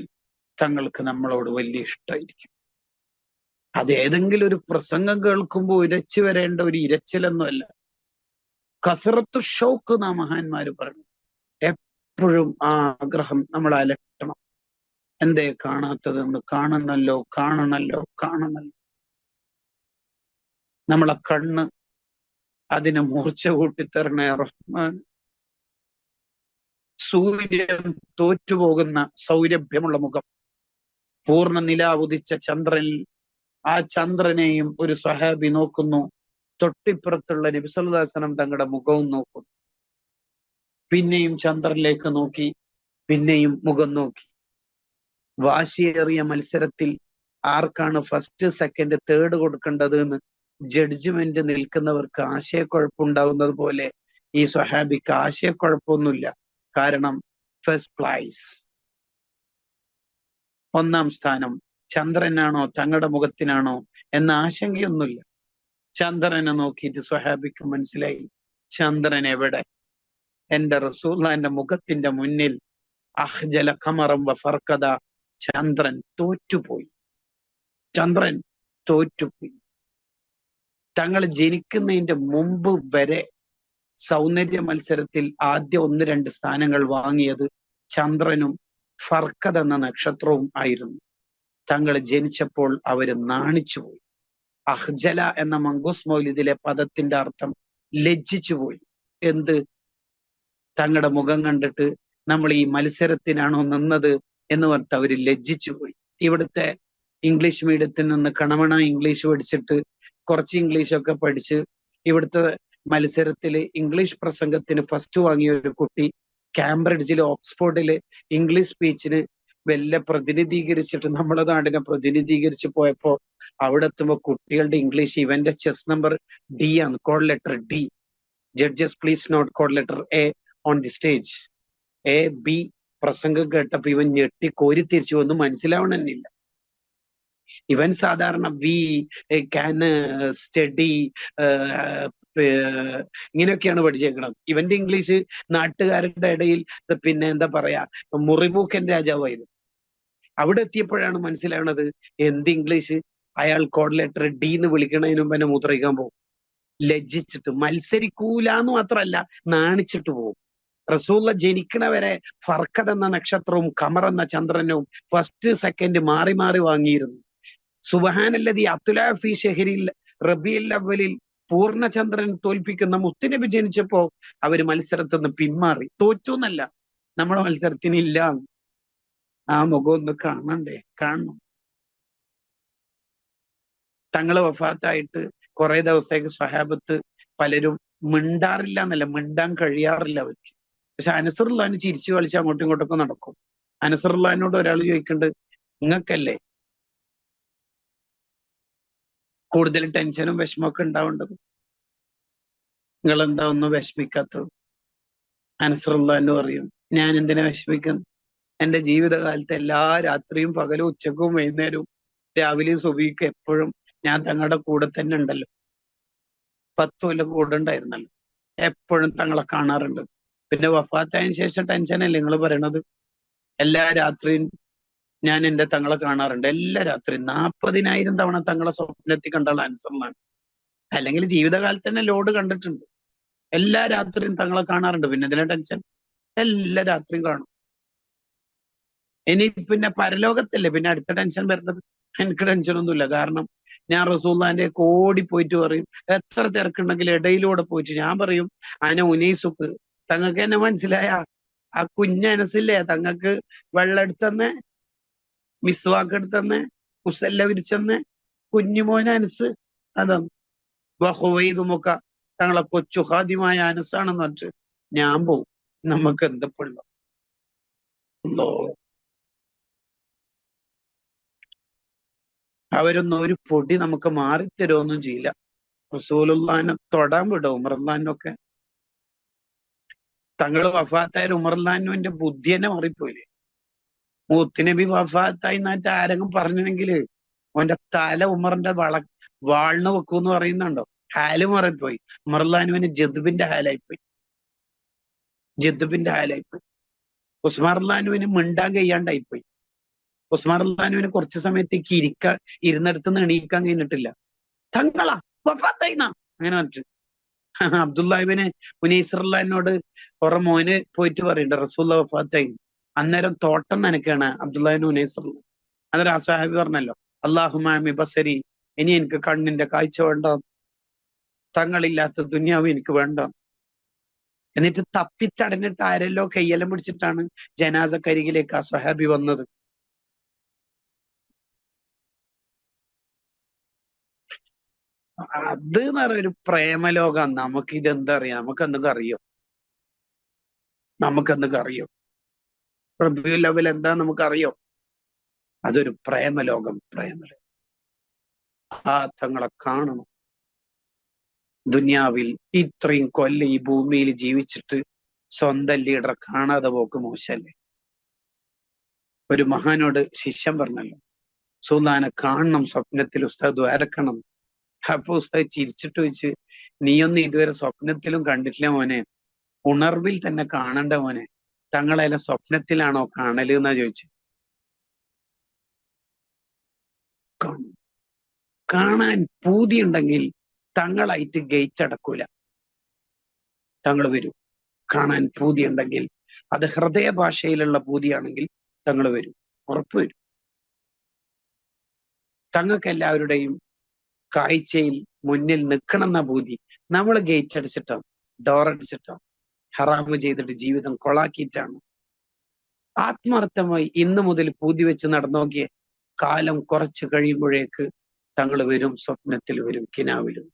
തങ്ങൾക്ക് നമ്മളോട് വലിയ ഇഷ്ടമായിരിക്കും. അത് ഏതെങ്കിലും ഒരു പ്രസംഗം കേൾക്കുമ്പോൾ ഇരച്ചു വരേണ്ട ഒരു ഇരച്ചിലൊന്നുമല്ല. കസറത്തു ഷൗക്ക് നാ മഹാന്മാര് പറഞ്ഞു. എപ്പോഴും ആ ആഗ്രഹം നമ്മൾ അലട്ടണം. എന്തേ കാണാത്തതെന്ന്? കാണണല്ലോ. നമ്മളെ കണ്ണ് അതിനെ മൂർച്ച കൂട്ടിത്തരണേ റഹ്മാൻ. സൂര്യൻ തോറ്റുപോകുന്ന സൗരഭ്യമുള്ള മുഖം, പൂർണ്ണ നിലാവുദിച്ച ചന്ദ്രനിൽ ആ ചന്ദ്രനെയും ഒരു സ്വഹാബി നോക്കുന്നു. തൊട്ടിപ്പുറത്തുള്ള നബി സല്ലല്ലാഹു അലൈഹി വസല്ലം തങ്ങളുടെ മുഖവും നോക്കുന്നു. പിന്നെയും ചന്ദ്രനിലേക്ക് നോക്കി, പിന്നെയും മുഖം നോക്കി. വാശിയേറിയ മത്സരത്തിൽ ആർക്കാണ് ഫസ്റ്റ്, സെക്കൻഡ്, തേർഡ് കൊടുക്കേണ്ടത് എന്ന് ജഡ്ജ്മെന്റ് നിൽക്കുന്നവർക്ക് ആശയക്കുഴപ്പമുണ്ടാവുന്നത് പോലെ ഈ സ്വഹാബിക്ക് ആശയക്കുഴപ്പമൊന്നുമില്ല. കാരണം ഫസ്റ്റ് പ്രൈസ്, 1-ാം സ്ഥാനം ചന്ദ്രനാണോ തങ്ങളുടെ മുഖത്തിനാണോ എന്ന ആശങ്കയൊന്നുമില്ല. ചന്ദ്രനെ നോക്കിയിട്ട് സ്വഹാബിക്ക് മനസ്സിലായി, ചന്ദ്രൻ എവിടെ? എന്റെ റസൂലുള്ളാഹിന്റെ മുഖത്തിന്റെ മുന്നിൽ അഹ്ജല ഖമറം വഫർഖദ, ചന്ദ്രൻ തോറ്റുപോയി. തങ്ങൾ ജനിക്കുന്നതിന്റെ മുമ്പ് വരെ സൗന്ദര്യ മത്സരത്തിൽ ആദ്യ 1-2 സ്ഥാനങ്ങൾ വാങ്ങിയത് ചന്ദ്രനും ഫർഖദ് എന്ന നക്ഷത്രവും ആയിരുന്നു. തങ്ങൾ ജനിച്ചപ്പോൾ അവര് നാണിച്ചുപോയി. അഹ്ജല എന്ന മങ്കൂസ് മൗലിദിലെ പദത്തിന്റെ അർത്ഥം ലജ്ജിച്ചുപോയി. എന്ത്? തങ്ങളുടെ മുഖം കണ്ടിട്ട് നമ്മൾ ഈ മത്സരത്തിനാണോ നിന്നത് എന്ന് പറഞ്ഞിട്ട് അവര് ലജ്ജിച്ചുപോയി. ഇവിടുത്തെ ഇംഗ്ലീഷ് മീഡിയത്തിൽ നിന്ന് കണമണ ഇംഗ്ലീഷ് പഠിച്ചിട്ട് കുറച്ച് ഇംഗ്ലീഷൊക്കെ പഠിച്ച് ഇവിടുത്തെ മത്സരത്തില് ഇംഗ്ലീഷ് പ്രസംഗത്തിന് ഫസ്റ്റ് വാങ്ങിയ ഒരു കുട്ടി കാംബ്രിഡ്ജില് ഓക്സ്ഫോർഡില് ഇംഗ്ലീഷ് സ്പീച്ചിന് വല്ല പ്രതിനിധീകരിച്ചിട്ട് നമ്മുടെ നാടിനെ പ്രതിനിധീകരിച്ച് പോയപ്പോ അവിടെ എത്തുമ്പോ കുട്ടികളുടെ ഇംഗ്ലീഷ്, ഇവന്റെ ചെസ് നമ്പർ D ആണ്, code letter D. Judges please note code letter A on the stage. A-B പ്രസംഗം കേട്ടപ്പോ ഇവൻ ഞെട്ടി കോരി തിരിച്ചു. ഒന്നും മനസ്സിലാവണമെന്നില്ല. ഇവൻ സാധാരണ വി ക്യാൻ സ്റ്റഡി ഇങ്ങനെയൊക്കെയാണ് പഠിച്ചേക്കണം. ഇവന്റെ ഇംഗ്ലീഷ് നാട്ടുകാരുടെ ഇടയിൽ പിന്നെ എന്താ പറയാ, മുറിമൂക്കൻ രാജാവായിരുന്നു. അവിടെ എത്തിയപ്പോഴാണ് മനസ്സിലാവണത് എന്ത് ഇംഗ്ലീഷ്. അയാൾ കോഡ് ലെറ്റർ D എന്ന് വിളിക്കണതിന് മുമ്പ് എന്നെ മൂത്രയിക്കാൻ പോകും. ലജ്ജിച്ചിട്ട് മത്സരിക്കൂലെന്ന് മാത്രമല്ല, നാണിച്ചിട്ട് പോകും. റസൂള്ള ജനിക്കണവരെ ഫർഖദ് എന്ന നക്ഷത്രവും ഖമർ എന്ന ചന്ദ്രനും ഫസ്റ്റ് സെക്കൻഡ് മാറി മാറി വാങ്ങിയിരുന്നു. സുബ്ഹാനല്ലദി അത്ലാ ഫീ ശഹ്രിൽ റബീഉൽ അവ്വലിൽ പൂർണ്ണചന്ദ്രൻ തോൽപ്പിക്കുന്ന മുത്തുനബി ജനിച്ചപ്പോ അവര് മത്സരത്തിൽ നിന്ന് പിന്മാറി. തോറ്റു എന്നല്ല, നമ്മളെ മത്സരത്തിന് ഇല്ല. ആ മുഖം ഒന്ന് കാണണ്ടേ? കാണണം. തങ്ങള് വഫാത്തായിട്ട് കുറെ ദിവസത്തേക്ക് സ്വഹാബത്ത് പലരും മിണ്ടാറില്ല എന്നല്ല, മിണ്ടാൻ കഴിയാറില്ല അവർക്ക്. പക്ഷെ അനസറുല്ലാഹിന് ചിരിച്ചു കളിച്ച് അങ്ങോട്ടും ഇങ്ങോട്ടൊക്കെ നടക്കും. അനസറുല്ലാഹിനോട് ഒരാൾ ചോദിക്കുന്നുണ്ട്, നിങ്ങൾക്കല്ലേ കൂടുതൽ ടെൻഷനും വിഷമമൊക്കെ ഉണ്ടാവേണ്ടത്, നിങ്ങൾ എന്താ ഒന്നും വിഷമിക്കാത്തത്? അനസറുല്ലാഹിന് പറയും, ഞാൻ എന്തിനാ വിഷമിക്കുന്നത്? എന്റെ ജീവിതകാലത്ത് എല്ലാ രാത്രിയും പകലും ഉച്ചക്കും വൈകുന്നേരവും രാവിലെയും സുബഹിക്കും എപ്പോഴും ഞാൻ തങ്ങളുടെ കൂടെ തന്നെ ഉണ്ടല്ലോ. 10 കൊല്ലം കൂടെ ഉണ്ടായിരുന്നല്ലോ. എപ്പോഴും തങ്ങളെ കാണാറുണ്ട്. പിന്നെ വഫാത്തായതിനു ശേഷം ടെൻഷനല്ലേ നിങ്ങൾ പറയണത്? എല്ലാ രാത്രിയും ഞാൻ എന്റെ തങ്ങളെ കാണാറുണ്ട്. എല്ലാ രാത്രിയും 40,000 തവണ തങ്ങളെ സ്വപ്നത്തിൽ കണ്ടാൽ അൻസറിലാണ്. അല്ലെങ്കിൽ ജീവിതകാലത്ത് തന്നെ ലോഡ് കണ്ടിട്ടുണ്ട്. എല്ലാ രാത്രിയും തങ്ങളെ കാണാറുണ്ട്. പിന്നെ ഇതിനെ ടെൻഷൻ? എല്ലാ രാത്രിയും കാണും. ഇനി പിന്നെ പരലോകത്തല്ലേ പിന്നെ അടുത്ത ടെൻഷൻ വരുന്നത്? എനിക്ക് ടെൻഷനൊന്നുമില്ല. കാരണം ഞാൻ റസൂലുള്ളാഹിന്റെ ഓടി പോയിട്ട് പറയും, എത്ര തിരക്കുണ്ടെങ്കിലും ഇടയിലൂടെ പോയിട്ട് ഞാൻ പറയും, അന ഉനൈസുക്ക്, തങ്ങൾക്ക് എന്നെ മനസ്സിലായ? ആ കുഞ്ഞനസില്ലേ തങ്ങൾക്ക് വെള്ളം എടുത്തന്ന്, മിസ്വാക്ക് എടുത്തന്ന്, മുസല്ല വിരിച്ചെന്ന് കുഞ്ഞുമോൻ അനസ്, അതാണ് വഹുവൈദുമൊക്ക തങ്ങളെ കൊച്ചു ഹാദ്യമായ അനസാണെന്ന് പറഞ്ഞിട്ട് ഞാൻ പോവും. നമുക്ക് എന്തപ്പുള്ള അവരൊന്നും ഒരു പൊടി നമുക്ക് മാറിത്തരുമൊന്നും ചെയ്യില്ല. റസൂലുള്ളാഹിനെ തൊടാൻ വിടും. ഉമറുല്ലാഹിനൊക്കെ തങ്ങള് വഫാത്തായ ഉമറുല്ലാഹിന്റെ ബുദ്ധി തന്നെ മാറിപ്പോയില്ലേ? മുത്തുനബി വഫാത്തായി എന്നിട്ട് ആരെങ്കിലും പറഞ്ഞെങ്കില് അവന്റെ തല ഉമറിന്റെ വാളിന് വെക്കൂന്ന് പറയുന്നുണ്ടോ? ഹാല് മാറിപ്പോയി. ഉമറുല്ലാഹിന് ജദ്ബിന്റെ ഹാലായിപ്പോയി. ഉസ്മാനുവിന് മിണ്ടാൻ കഴിയാണ്ടായിപ്പോയി. ഉസ്മാനുവിന് കുറച്ചു സമയത്തേക്ക് ഇരുന്നിടത്തുനിന്ന് എണീക്കാൻ കഴിഞ്ഞിട്ടില്ല. തങ്ങളാ വഫാത്തായിന അങ്ങനെ പറഞ്ഞിട്ട് അബ്ദുല്ലാഹിബിന് ഉനൈസറുല്ലാഹിനോട് കുറെ മോന് പോയിട്ട് പറയുന്നുണ്ട് റസൂലുള്ള വഫാത്തായി. അന്നേരം തോട്ടം നനക്കാണ് അബ്ദുല്ലാഹിബിന് ഉനൈസറുല്ല. അന്നേരം ആ സ്വഹാബി പറഞ്ഞല്ലോ, അല്ലാഹുമ്മ ബസരി, ഇനി എനിക്ക് കണ്ണിന്റെ കാഴ്ച വേണ്ട, തങ്ങളില്ലാത്ത ദുനിയാവ് എനിക്ക് വേണ്ട. എന്നിട്ട് തപ്പിത്തടഞ്ഞിട്ട് ആരെല്ലോ കയ്യെല്ലാം പിടിച്ചിട്ടാണ് ജനാസക്കരികിലേക്ക് ആ സ്വഹാബി വന്നത്. അത് എന്ന് പറഞ്ഞൊരു പ്രേമലോകം. നമുക്ക് ഇതെന്താ അറിയാം? നമുക്കെന്തൊക്കെ അറിയോ? റബീഉൽ അവ്വൽ എന്താ നമുക്കറിയോ? അതൊരു പ്രേമലോകം. ആ തങ്ങളെ കാണണം. ദുനിയാവിൽ ഇത്രയും കൊല്ലം ഈ ഭൂമിയിൽ ജീവിച്ചിട്ട് സ്വന്തം ലീഡറെ കാണാതെ പോക്ക് മോശല്ലേ? ഒരു മഹാനോട് ശിഷ്യൻ പറഞ്ഞല്ലോ, സുൽത്താനെ കാണണം, സ്വപ്നത്തിൽ ഉസ്താദ് ദ്വാരക്കണം. അപ്പൊ ഉസ്താദ് ചിരിച്ചിട്ട് വെച്ച്, നീയൊന്നും ഇതുവരെ സ്വപ്നത്തിലും കണ്ടിട്ടില്ല മോനെ, ഉണർവിൽ തന്നെ കാണണ്ട മോനെ. തങ്ങളെല്ലാം സ്വപ്നത്തിലാണോ കാണല് എന്നാ ചോദിച്ചു. കാണാൻ പൂതിയുണ്ടെങ്കിൽ തങ്ങളായിട്ട് ഗേറ്റ് അടക്കൂല. തങ്ങൾ വരും. കാണാൻ പൂതിയുണ്ടെങ്കിൽ, അത് ഹൃദയ ഭാഷയിലുള്ള പൂതിയാണെങ്കിൽ തങ്ങൾ വരും, ഉറപ്പ് വരും. തങ്ങൾക്ക് എല്ലാവരുടെയും കാഴ്ചയിൽ മുന്നിൽ നിൽക്കണമെന്ന പൂതി. നമ്മൾ ഗേറ്റ് അടിച്ചിട്ടാണ്, ഡോർ അടിച്ചിട്ടാണ്, ഹറാമ് ചെയ്തിട്ട് ജീവിതം കൊളാക്കിയിട്ടാണ്. ആത്മാർത്ഥമായി ഇന്ന് മുതൽ പൂതി വെച്ച് നടന്നോക്കിയ കാലം കുറച്ച് കഴിയുമ്പോഴേക്ക് തങ്ങൾ വരും, സ്വപ്നത്തിൽ വരും, കിനാവിലും.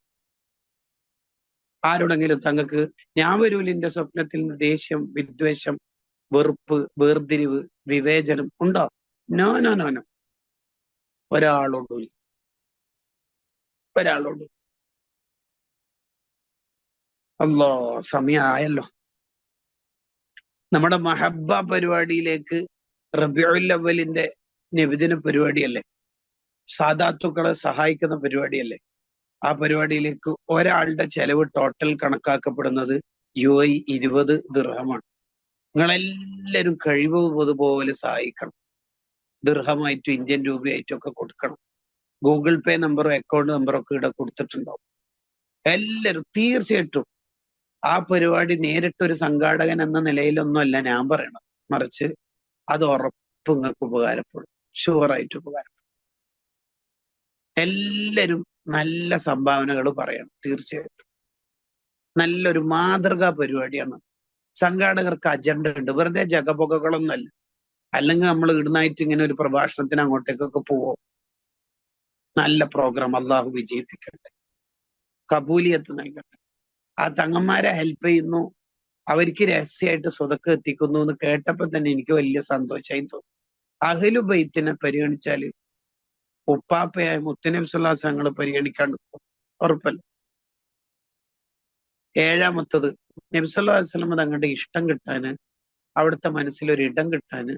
ആരോടെങ്കിലും തങ്ങൾക്ക് ഞാൻ വരൂല എന്റെ സ്വപ്നത്തിൽ നിന്ന് ദേഷ്യം, വിദ്വേഷം, വെറുപ്പ്, വേർതിരിവ്, വിവേചനം ഉണ്ടോ? നോ. ഒരാളോട് അല്ലോ സമയമായല്ലോ. നമ്മുടെ മഹബ്ബ പരിപാടിയിലേക്ക് റബീഉൽ അവ്വലിന്റെ നബിദിന പരിപാടിയല്ലേ, സാദാത്തുക്കളെ സഹായിക്കുന്ന പരിപാടിയല്ലേ? ആ പരിപാടിയിലേക്ക് ഒരാളുടെ ചെലവ് ടോട്ടൽ കണക്കാക്കപ്പെടുന്നത് UAE 20 ദിർഹമാണ്. നിങ്ങളെല്ലാവരും കഴിവ് പോലെ സഹായിക്കണം. ദിർഹമായിട്ടും ഇന്ത്യൻ രൂപയായിട്ടും ഒക്കെ കൊടുക്കണം. ഗൂഗിൾ പേ നമ്പറും അക്കൗണ്ട് നമ്പറും ഒക്കെ ഇവിടെ കൊടുത്തിട്ടുണ്ടാവും. എല്ലാവരും തീർച്ചയായിട്ടും ആ പരിപാടി നേരിട്ടൊരു സംഘാടകൻ എന്ന നിലയിലൊന്നുമല്ല ഞാൻ പറയണത്, മറിച്ച് അത് ഉറപ്പ് നിങ്ങൾക്ക് ഉപകാരപ്പെടും, ഷുവറായിട്ട് ഉപകാരപ്പെടും. എല്ലാരും നല്ല സംഭാവനകൾ പറയണം, തീർച്ചയായിട്ടും. നല്ലൊരു മാതൃകാ പരിപാടിയാണ്. സംഘാടകർക്ക് അജണ്ട ഉണ്ട്, വെറുതെ ജഗപൊകകളൊന്നുമല്ല. അല്ലെങ്കിൽ നമ്മൾ ഇടുന്നായിട്ട് ഇങ്ങനെ ഒരു പ്രഭാഷണത്തിന് അങ്ങോട്ടേക്കൊക്കെ പോവോ? നല്ല പ്രോഗ്രാം, അള്ളാഹു വിജയിപ്പിക്കട്ടെ, കബൂലിയത്ത് നൽകട്ടെ. ആ തങ്ങന്മാരെ ഹെൽപ്പ് ചെയ്യുന്നു, അവർക്ക് രഹസ്യമായിട്ട് സ്വതക്ക് എത്തിക്കുന്നു എന്ന് കേട്ടപ്പോ തന്നെ എനിക്ക് വലിയ സന്തോഷമായി തോന്നി. അഹ്ലു ബൈത്തിനെ പരിഗണിച്ചാല് ഉപ്പാപ്പയായ മുത്തനബി സ്വല്ലല്ലാഹു അലൈഹി വസല്ലം പരിഗണിക്കാണ്ട് ഉറപ്പല്ല. ഏഴാമത്തത്, നബി സല്ലല്ലാഹു അലൈഹി വസല്ലം തങ്ങളുടെ ഇഷ്ടം കിട്ടാന്, അവിടുത്തെ മനസ്സിലൊരു ഇടം കിട്ടാന്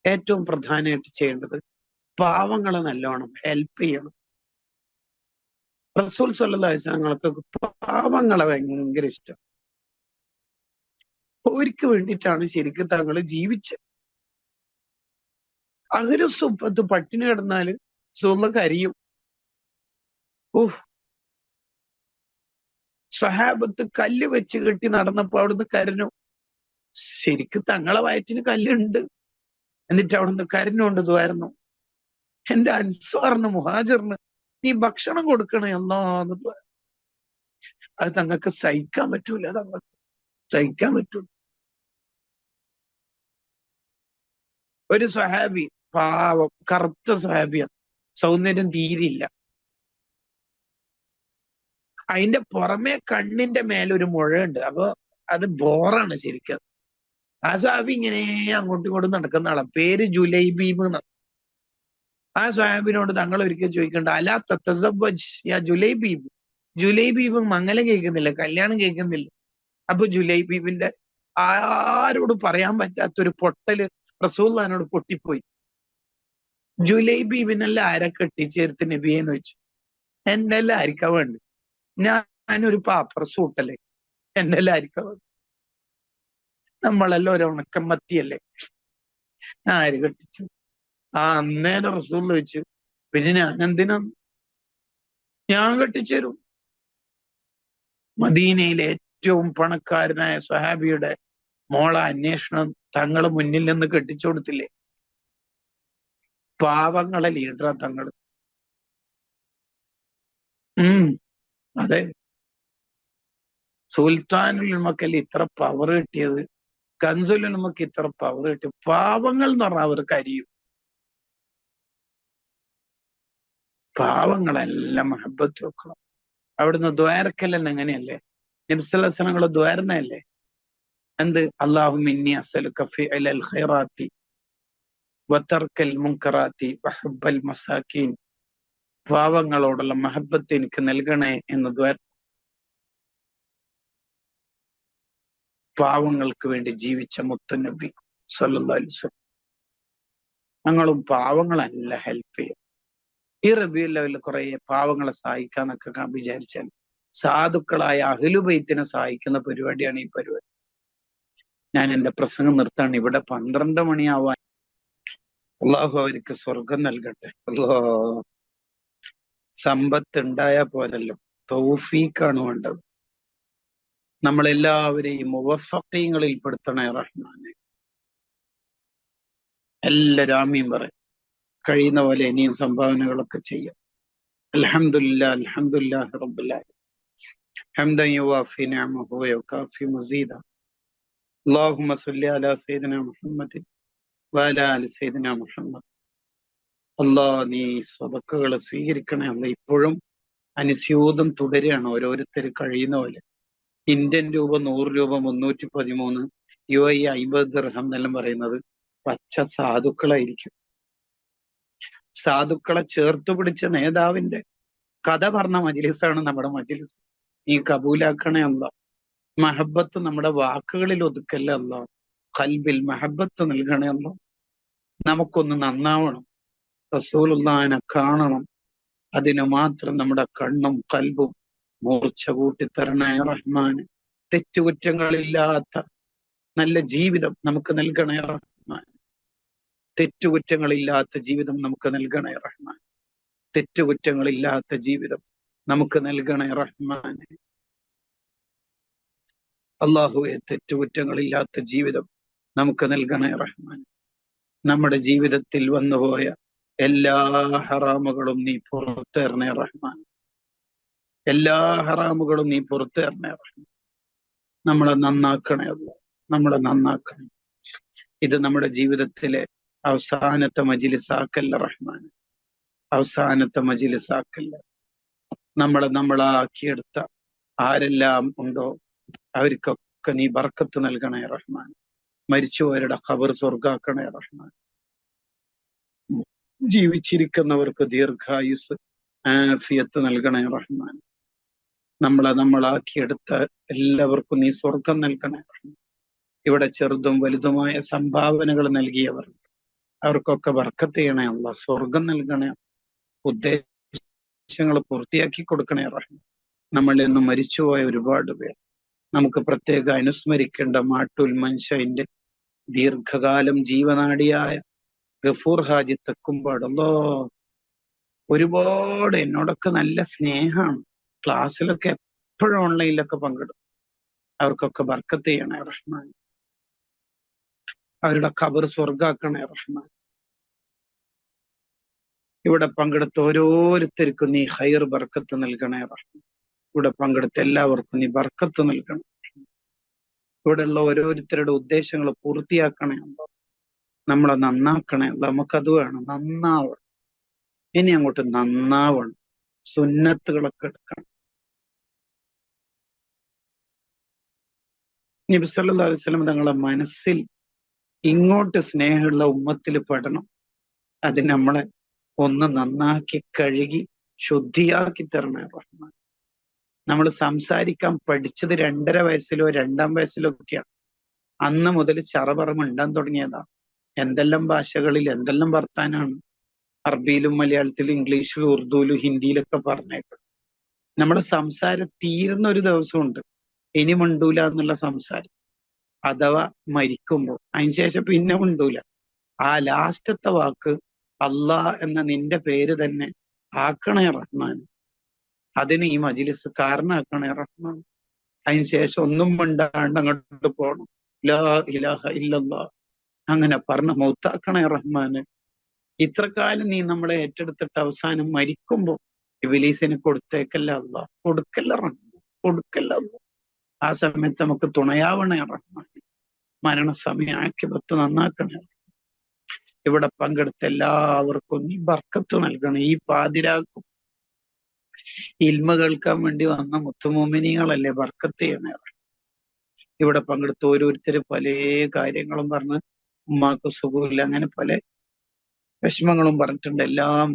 ഏറ്റവും പ്രധാനമായിട്ട് ചെയ്യേണ്ടത് പാവങ്ങളെ നല്ലോണം ഹെൽപ്പ് ചെയ്യണം. റസൂൽ സല്ലല്ലാഹു അലൈഹി വസല്ലങ്ങൾക്ക് പാവങ്ങളെ ഭയങ്കര ഇഷ്ടം. അവർക്ക് വേണ്ടിയിട്ടാണ് ശരിക്കും തങ്ങൾ ജീവിച്ചത്. അഹ്ലു സുഫത്ത് പട്ടിണി കിടന്നാല് റസൂലുള്ളാഹി കരയും. ഓഹ്, സഹാബത്ത് കല്ല് വെച്ച് കെട്ടി നടന്നപ്പോ അവിടുന്ന് കരഞ്ഞു. ശരിക്കും തങ്ങളെ വയറ്റിന് കല്ലുണ്ട്, എന്നിട്ട് അവിടുന്ന് കരഞ്ഞുകൊണ്ട് ഇതുവായിരുന്നു. എന്റെ അൻസ്വാറിന് മുഹാജിറിന് നീ ഭക്ഷണം കൊടുക്കണേ എന്നാന്ന്. അത് തങ്ങൾക്ക് സഹിക്കാൻ പറ്റൂല, തങ്ങൾക്ക് സഹിക്കാൻ പറ്റൂല. ഒരു സ്വഹാബി, പാവം കറുത്ത സ്വഹാബിയാണ്, സൗന്ദര്യം തീരില്ല. അതിന്റെ പുറമെ കണ്ണിന്റെ മേലൊരു മുഴയുണ്ട്, അപ്പൊ അത് ബോറാണ് ശരിക്കും. ആ സ്വഹാബി ഇങ്ങനെ അങ്ങോട്ടും ഇങ്ങോട്ടും നടക്കുന്ന ആളാ, പേര് ജുലൈബീബ് എന്ന്. ആ സ്വഹാബിനോട് തങ്ങൾ ഒരിക്കൽ ചോദിക്കണ്ട, അലാ തതസവ്വജ് യാ ജുലൈബീബ്. ജുലൈബീബ് മംഗലം കേൾക്കുന്നില്ല, കല്യാണം കേൾക്കുന്നില്ല. അപ്പൊ ജുലൈബീബിന്റെ ആരോട് പറയാൻ പറ്റാത്തൊരു പൊട്ടല് റസൂലുള്ളാഹിനോട് പൊട്ടിപ്പോയി. ജുലൈബീബിനെല്ലാം ആരെ കെട്ടിച്ചേർത്ത് നബിയെന്ന് വെച്ചു. എന്നെല്ലാം ആയിരിക്കാൻ വേണ്ടി, ഞാനൊരു പാപ്പർ സൂട്ടല്ലേ, എന്നെല്ലാം ആയിരിക്കാൻ വേണ്ടി. നമ്മളെല്ലാം ഒരു ഉണക്കമ്മത്തിയല്ലേ, ആര് കെട്ടിച്ചു? ആ അന്നേരം റസൂൽ ചോദിച്ചു, പിന്നെ ഞാൻ എന്തിനാ, ഞാൻ കെട്ടിച്ചേരും. മദീനയിലെ ഏറ്റവും പണക്കാരനായ സ്വഹാബിയുടെ മോളെ അന്വേഷണം തങ്ങള് മുന്നിൽ നിന്ന് കെട്ടിച്ചു കൊടുത്തില്ലേ. പാവങ്ങളെ ലീഡറാ തങ്ങള്. അതെ, സുൽത്താനുൽ ഉലമക്കൽ ഇത്ര പവർ കിട്ടിയത്, കൻസുൽ ഉലമക്ക് ഇത്ര പവർ കിട്ടി. പാവങ്ങൾ എന്ന് പറഞ്ഞാൽ അവർ കരിയും. പാവങ്ങളെല്ലാം മഹബത്ത് വെക്കണം. അവിടുന്ന് ദ്വാരക്കൽ എങ്ങനെയല്ലേ, നബി സല്ലല്ലാഹു അലൈഹി വസല്ലം ദ്വാരുന്നതല്ലേ എന്ത്, അല്ലാഹുമ്മ ഇന്നി അസ്അലുക ഫിഅലൽ ഖൈറാത്തി വതർക്കൽ മുൻകറാത്തി വഹുബ്ബൽ മസാകീൻ. പാവങ്ങളോടുള്ള മഹബത്ത് എനിക്ക് നൽകണേ എന്ന് ദ്വാര. പാവങ്ങൾക്ക് വേണ്ടി ജീവിച്ച മുത്തുനബി സല്ലല്ലാഹു അലൈഹി വസല്ലം. ഞങ്ങളും പാവങ്ങളല്ല ഹെൽപ്പ് ചെയ്യും. ഈ റബീഉൽ അവ്വലിൽ കുറെ പാവങ്ങളെ സഹായിക്കാന്നൊക്കെ വിചാരിച്ചാൽ സാധുക്കളായ അഹ്ലു ബൈത്തിനെ സഹായിക്കുന്ന പരിപാടിയാണ് ഈ പരിപാടി. ഞാൻ എന്റെ പ്രസംഗം നിർത്താണ്, ഇവിടെ 12 മണിയാവാൻ. അള്ളാഹു അവർക്ക് സ്വർഗം നൽകട്ടെ. സമ്പത്ത് ഉണ്ടായാൽ പോരല്ലോ, തൗഫീഖാണ് വേണ്ടത്. നമ്മളെല്ലാവരെയും മുവഫഖീങ്ങളിൽ പെടുത്തണേ റഹ്മാനെ. എല്ലാവരും ആമീൻ പറയും. കഴിയുന്ന പോലെ ഇനിയും സംഭാവനകളൊക്കെ ചെയ്യാം. അൽഹംദുലില്ലാ അൽഹംദുലില്ലാഹി റബ്ബിൽ ആലമീൻ ഹംദൻ യുവാഫി നിഅമഹു വയുകാഫി മസീദ. അല്ലാഹുമ്മ സ്വല്ലി അലാ സയ്യിദിനാ മുഹമ്മദിൻ വഅലാ ആലി സയ്യിദിനാ മുഹമ്മദ്. അല്ലാഹ് നീ സ്വതക്കകൾ സ്വീകരിക്കണേ. അല്ല ഇപ്പോഴും അനുസ്യൂതം തുടരുകയാണ്, ഓരോരുത്തർ കഴിയുന്ന പോലെ. ഇന്ത്യൻ രൂപ 100 രൂപ, 313, UAE 50 ദിർഹം എന്നെല്ലാം പറയുന്നത് പച്ച സാധുക്കളായിരിക്കും. സാധുക്കളെ ചേർത്ത് പിടിച്ച നേതാവിന്റെ കഥ പറഞ്ഞ മജ്ലിസാണ് നമ്മുടെ മജ്ലിസ്. നീ കബൂലാക്കണേ അല്ല. മഹബത്ത് നമ്മുടെ വാക്കുകളിൽ ഒതുക്കല്ല അല്ല, ഖൽബിൽ മഹബത്ത് നൽകണേ അല്ല. നമുക്കൊന്ന് നന്നാവണം, റസൂലുള്ളാഹിനെ കാണണം. അതിന് മാത്രം നമ്മുടെ കണ്ണും കൽബും മൂർച്ച കൂട്ടിത്തരണേ റഹ്മാൻ. തെറ്റുകുറ്റങ്ങളില്ലാത്ത നല്ല ജീവിതം നമുക്ക് നൽകണേ റഹ്മാൻ. തെറ്റുകുറ്റങ്ങളില്ലാത്ത ജീവിതം നമുക്ക് നൽകണേ റഹ്മാൻ. തെറ്റുകുറ്റങ്ങളില്ലാത്ത ജീവിതം നമുക്ക് നൽകണേ റഹ്മാൻ. അള്ളാഹുവെ തെറ്റുകുറ്റങ്ങളില്ലാത്ത ജീവിതം നമുക്ക് നൽകണേ റഹ്മാൻ. നമ്മുടെ ജീവിതത്തിൽ വന്നുപോയ എല്ലാ ഹറാമുകളും നീ പുറത്തേറണേ റഹ്മാൻ. എല്ലാ ഹറാമുകളും നീ പുറത്തേറണേ റഹ്മാൻ. നമ്മളെ നന്നാക്കണേ അല്ല, നമ്മളെ നന്നാക്കണേ. ഇത് നമ്മുടെ ജീവിതത്തിലെ അവസാനത്തെ മജ്‌ലിസാക്കല്ല റഹ്മാൻ, അവസാനത്തെ മജ്‌ലിസാക്കല്ല. നമ്മളാക്കിയെടുത്ത ആരെല്ലാം ഉണ്ടോ അവർക്കൊക്കെ നീ ബർക്കത്ത് നൽകണേ റഹ്മാൻ. മരിച്ചുപോയവരുടെ ഖബർ സ്വർഗാക്കണേ റഹ്മാൻ. ജീവിച്ചിരിക്കുന്നവർക്ക് ദീർഘായുസ് ആഫിയത്ത് നൽകണേ റഹ്മാൻ. നമ്മളാക്കിയെടുത്ത എല്ലാവർക്കും നീ സ്വർഗം നൽകണേ റഹ്മാൻ. ഇവിടെ ചെറുതും വലുതുമായ സംഭാവനകൾ നൽകിയവർ അവർക്കൊക്കെ ബർക്കത്ത് ചെയ്യണേ അല്ലാ, സ്വർഗം നൽകണേ, ഉദ്ദേശങ്ങൾ പൂർത്തിയാക്കി കൊടുക്കണേ റഹ്മാൻ. നമ്മളിൽ നിന്ന് മരിച്ചുപോയ ഒരുപാട് പേർ നമുക്ക് പ്രത്യേക അനുസ്മരിക്കേണ്ട മാട്ടൂൽ മൻഷയിന്റെ ദീർഘകാലം ജീവനാടിയായ ഗഫൂർ ഹാജി തെക്കുംപാടല്ലോ, ഒരുപാട് എന്നോടൊക്കെ നല്ല സ്നേഹമാണ്. ക്ലാസ്സിലൊക്കെ എപ്പോഴും ഓൺലൈനിലൊക്കെ പങ്കെടുക്കും. അവർക്കൊക്കെ ബർക്കത്ത് ചെയ്യണേ റഹ്മാൻ. അവരുടെ ഖബർ സ്വർഗാക്കണേ റഹ്മാൻ. ഇവിടെ പങ്കെടുത്ത ഓരോരുത്തർക്കും നീ ഖൈർ ബർക്കത്ത് നൽകണേ റഹ്മാൻ. ഇവിടെ പങ്കെടുത്ത എല്ലാവർക്കും നീ ബർക്കത്ത് നൽകണം. ഇവിടെയുള്ള ഓരോരുത്തരുടെ ഉദ്ദേശങ്ങൾ പൂർത്തിയാക്കണേ അല്ലാ, നമ്മളെ നന്നാക്കണേ അല്ലാ. നമുക്കത് വേണം, നന്നാവണം. ഇനി അങ്ങോട്ട് നന്നാവണം, സുന്നത്തുകളൊക്കെ എടുക്കണം. നബി സല്ലല്ലാഹു അലൈഹി വസല്ലം തങ്ങളെ മനസ്സിൽ ഇങ്ങോട്ട് സ്നേഹമുള്ള ഉമ്മത്തിൽ പെടണം. അത് നമ്മളെ ഒന്ന് നന്നാക്കി കഴുകി ശുദ്ധിയാക്കി തരണേ റഹ്മാൻ. നമ്മൾ സംസാരിക്കാൻ പഠിച്ചത് 2.5 വയസ്സിലോ 2-ാം വയസ്സിലോ ഒക്കെയാണ്. അന്ന് മുതൽ ചറപറ മിണ്ടാൻ തുടങ്ങിയതാണ്. എന്തെല്ലാം ഭാഷകളിൽ എന്തെല്ലാം വർത്താനാണ് അറബിയിലും മലയാളത്തിലും ഇംഗ്ലീഷിലും ഉറുദുവിലും ഹിന്ദിയിലൊക്കെ പറഞ്ഞേക്കും. നമ്മളെ സംസാരം തീരുന്ന ഒരു ദിവസമുണ്ട്, ഇനി മിണ്ടൂല എന്നുള്ള സംസാരം. അഥവാ മരിക്കുമ്പോൾ അതിനുശേഷം പിന്നെ മിണ്ടൂല. ആ ലാസ്റ്റത്തെ വാക്ക് അല്ലാ എന്ന നിന്റെ പേര് തന്നെ ആക്കണേ റഹ്മാൻ. അതിന് ഈ മജ്‌ലിസ് കാരണമാക്കണേ റഹ്മാൻ. അതിനുശേഷം ഒന്നും മിണ്ടാണ്ട് അങ്ങോട്ട് പോകണം. ലാ ഇലാഹ ഇല്ലല്ലാഹ് അങ്ങനെ പറഞ്ഞ് മൗത്താക്കണേ റഹ്മാന്. ഇത്ര കാലം നീ നമ്മളെ ഏറ്റെടുത്തിട്ട് അവസാനം മരിക്കുമ്പോ ഇബ്ലീസിന് കൊടുത്തേക്കല്ല അല്ലാ, കൊടുക്കല്ല റഹ്മാൻ, കൊടുക്കല്ല അല്ലാ. ആ സമയത്ത് നമുക്ക് തുണയാവണേ റഹ്മാൻ. മരണസമയം ആക്കിബത്ത് നന്നാക്കണേ. ഇവിടെ പങ്കെടുത്ത എല്ലാവർക്കും നീ ബർക്കത്ത് നൽകണം. ഈ പാതിരാക്കും ഇൽമ കേൾക്കാൻ വേണ്ടി വന്ന മുത്തുമോമിനികളല്ലേ, ബർക്കത്ത് ചെയ്യണേ. ഇവിടെ പങ്കെടുത്ത ഓരോരുത്തരും പല കാര്യങ്ങളും പറഞ്ഞ് ഉമ്മാക്ക് സുഖമില്ല, അങ്ങനെ പല വിഷമങ്ങളും പറഞ്ഞിട്ടുണ്ട്. എല്ലാം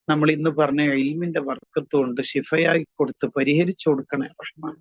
നമ്മൾ ഇന്ന് പറഞ്ഞ ഇൽമിന്റെ ബർക്കത്ത് കൊണ്ട് ശിഫയായി കൊടുത്ത് പരിഹരിച്ചു കൊടുക്കണേ റഹ്മാൻ.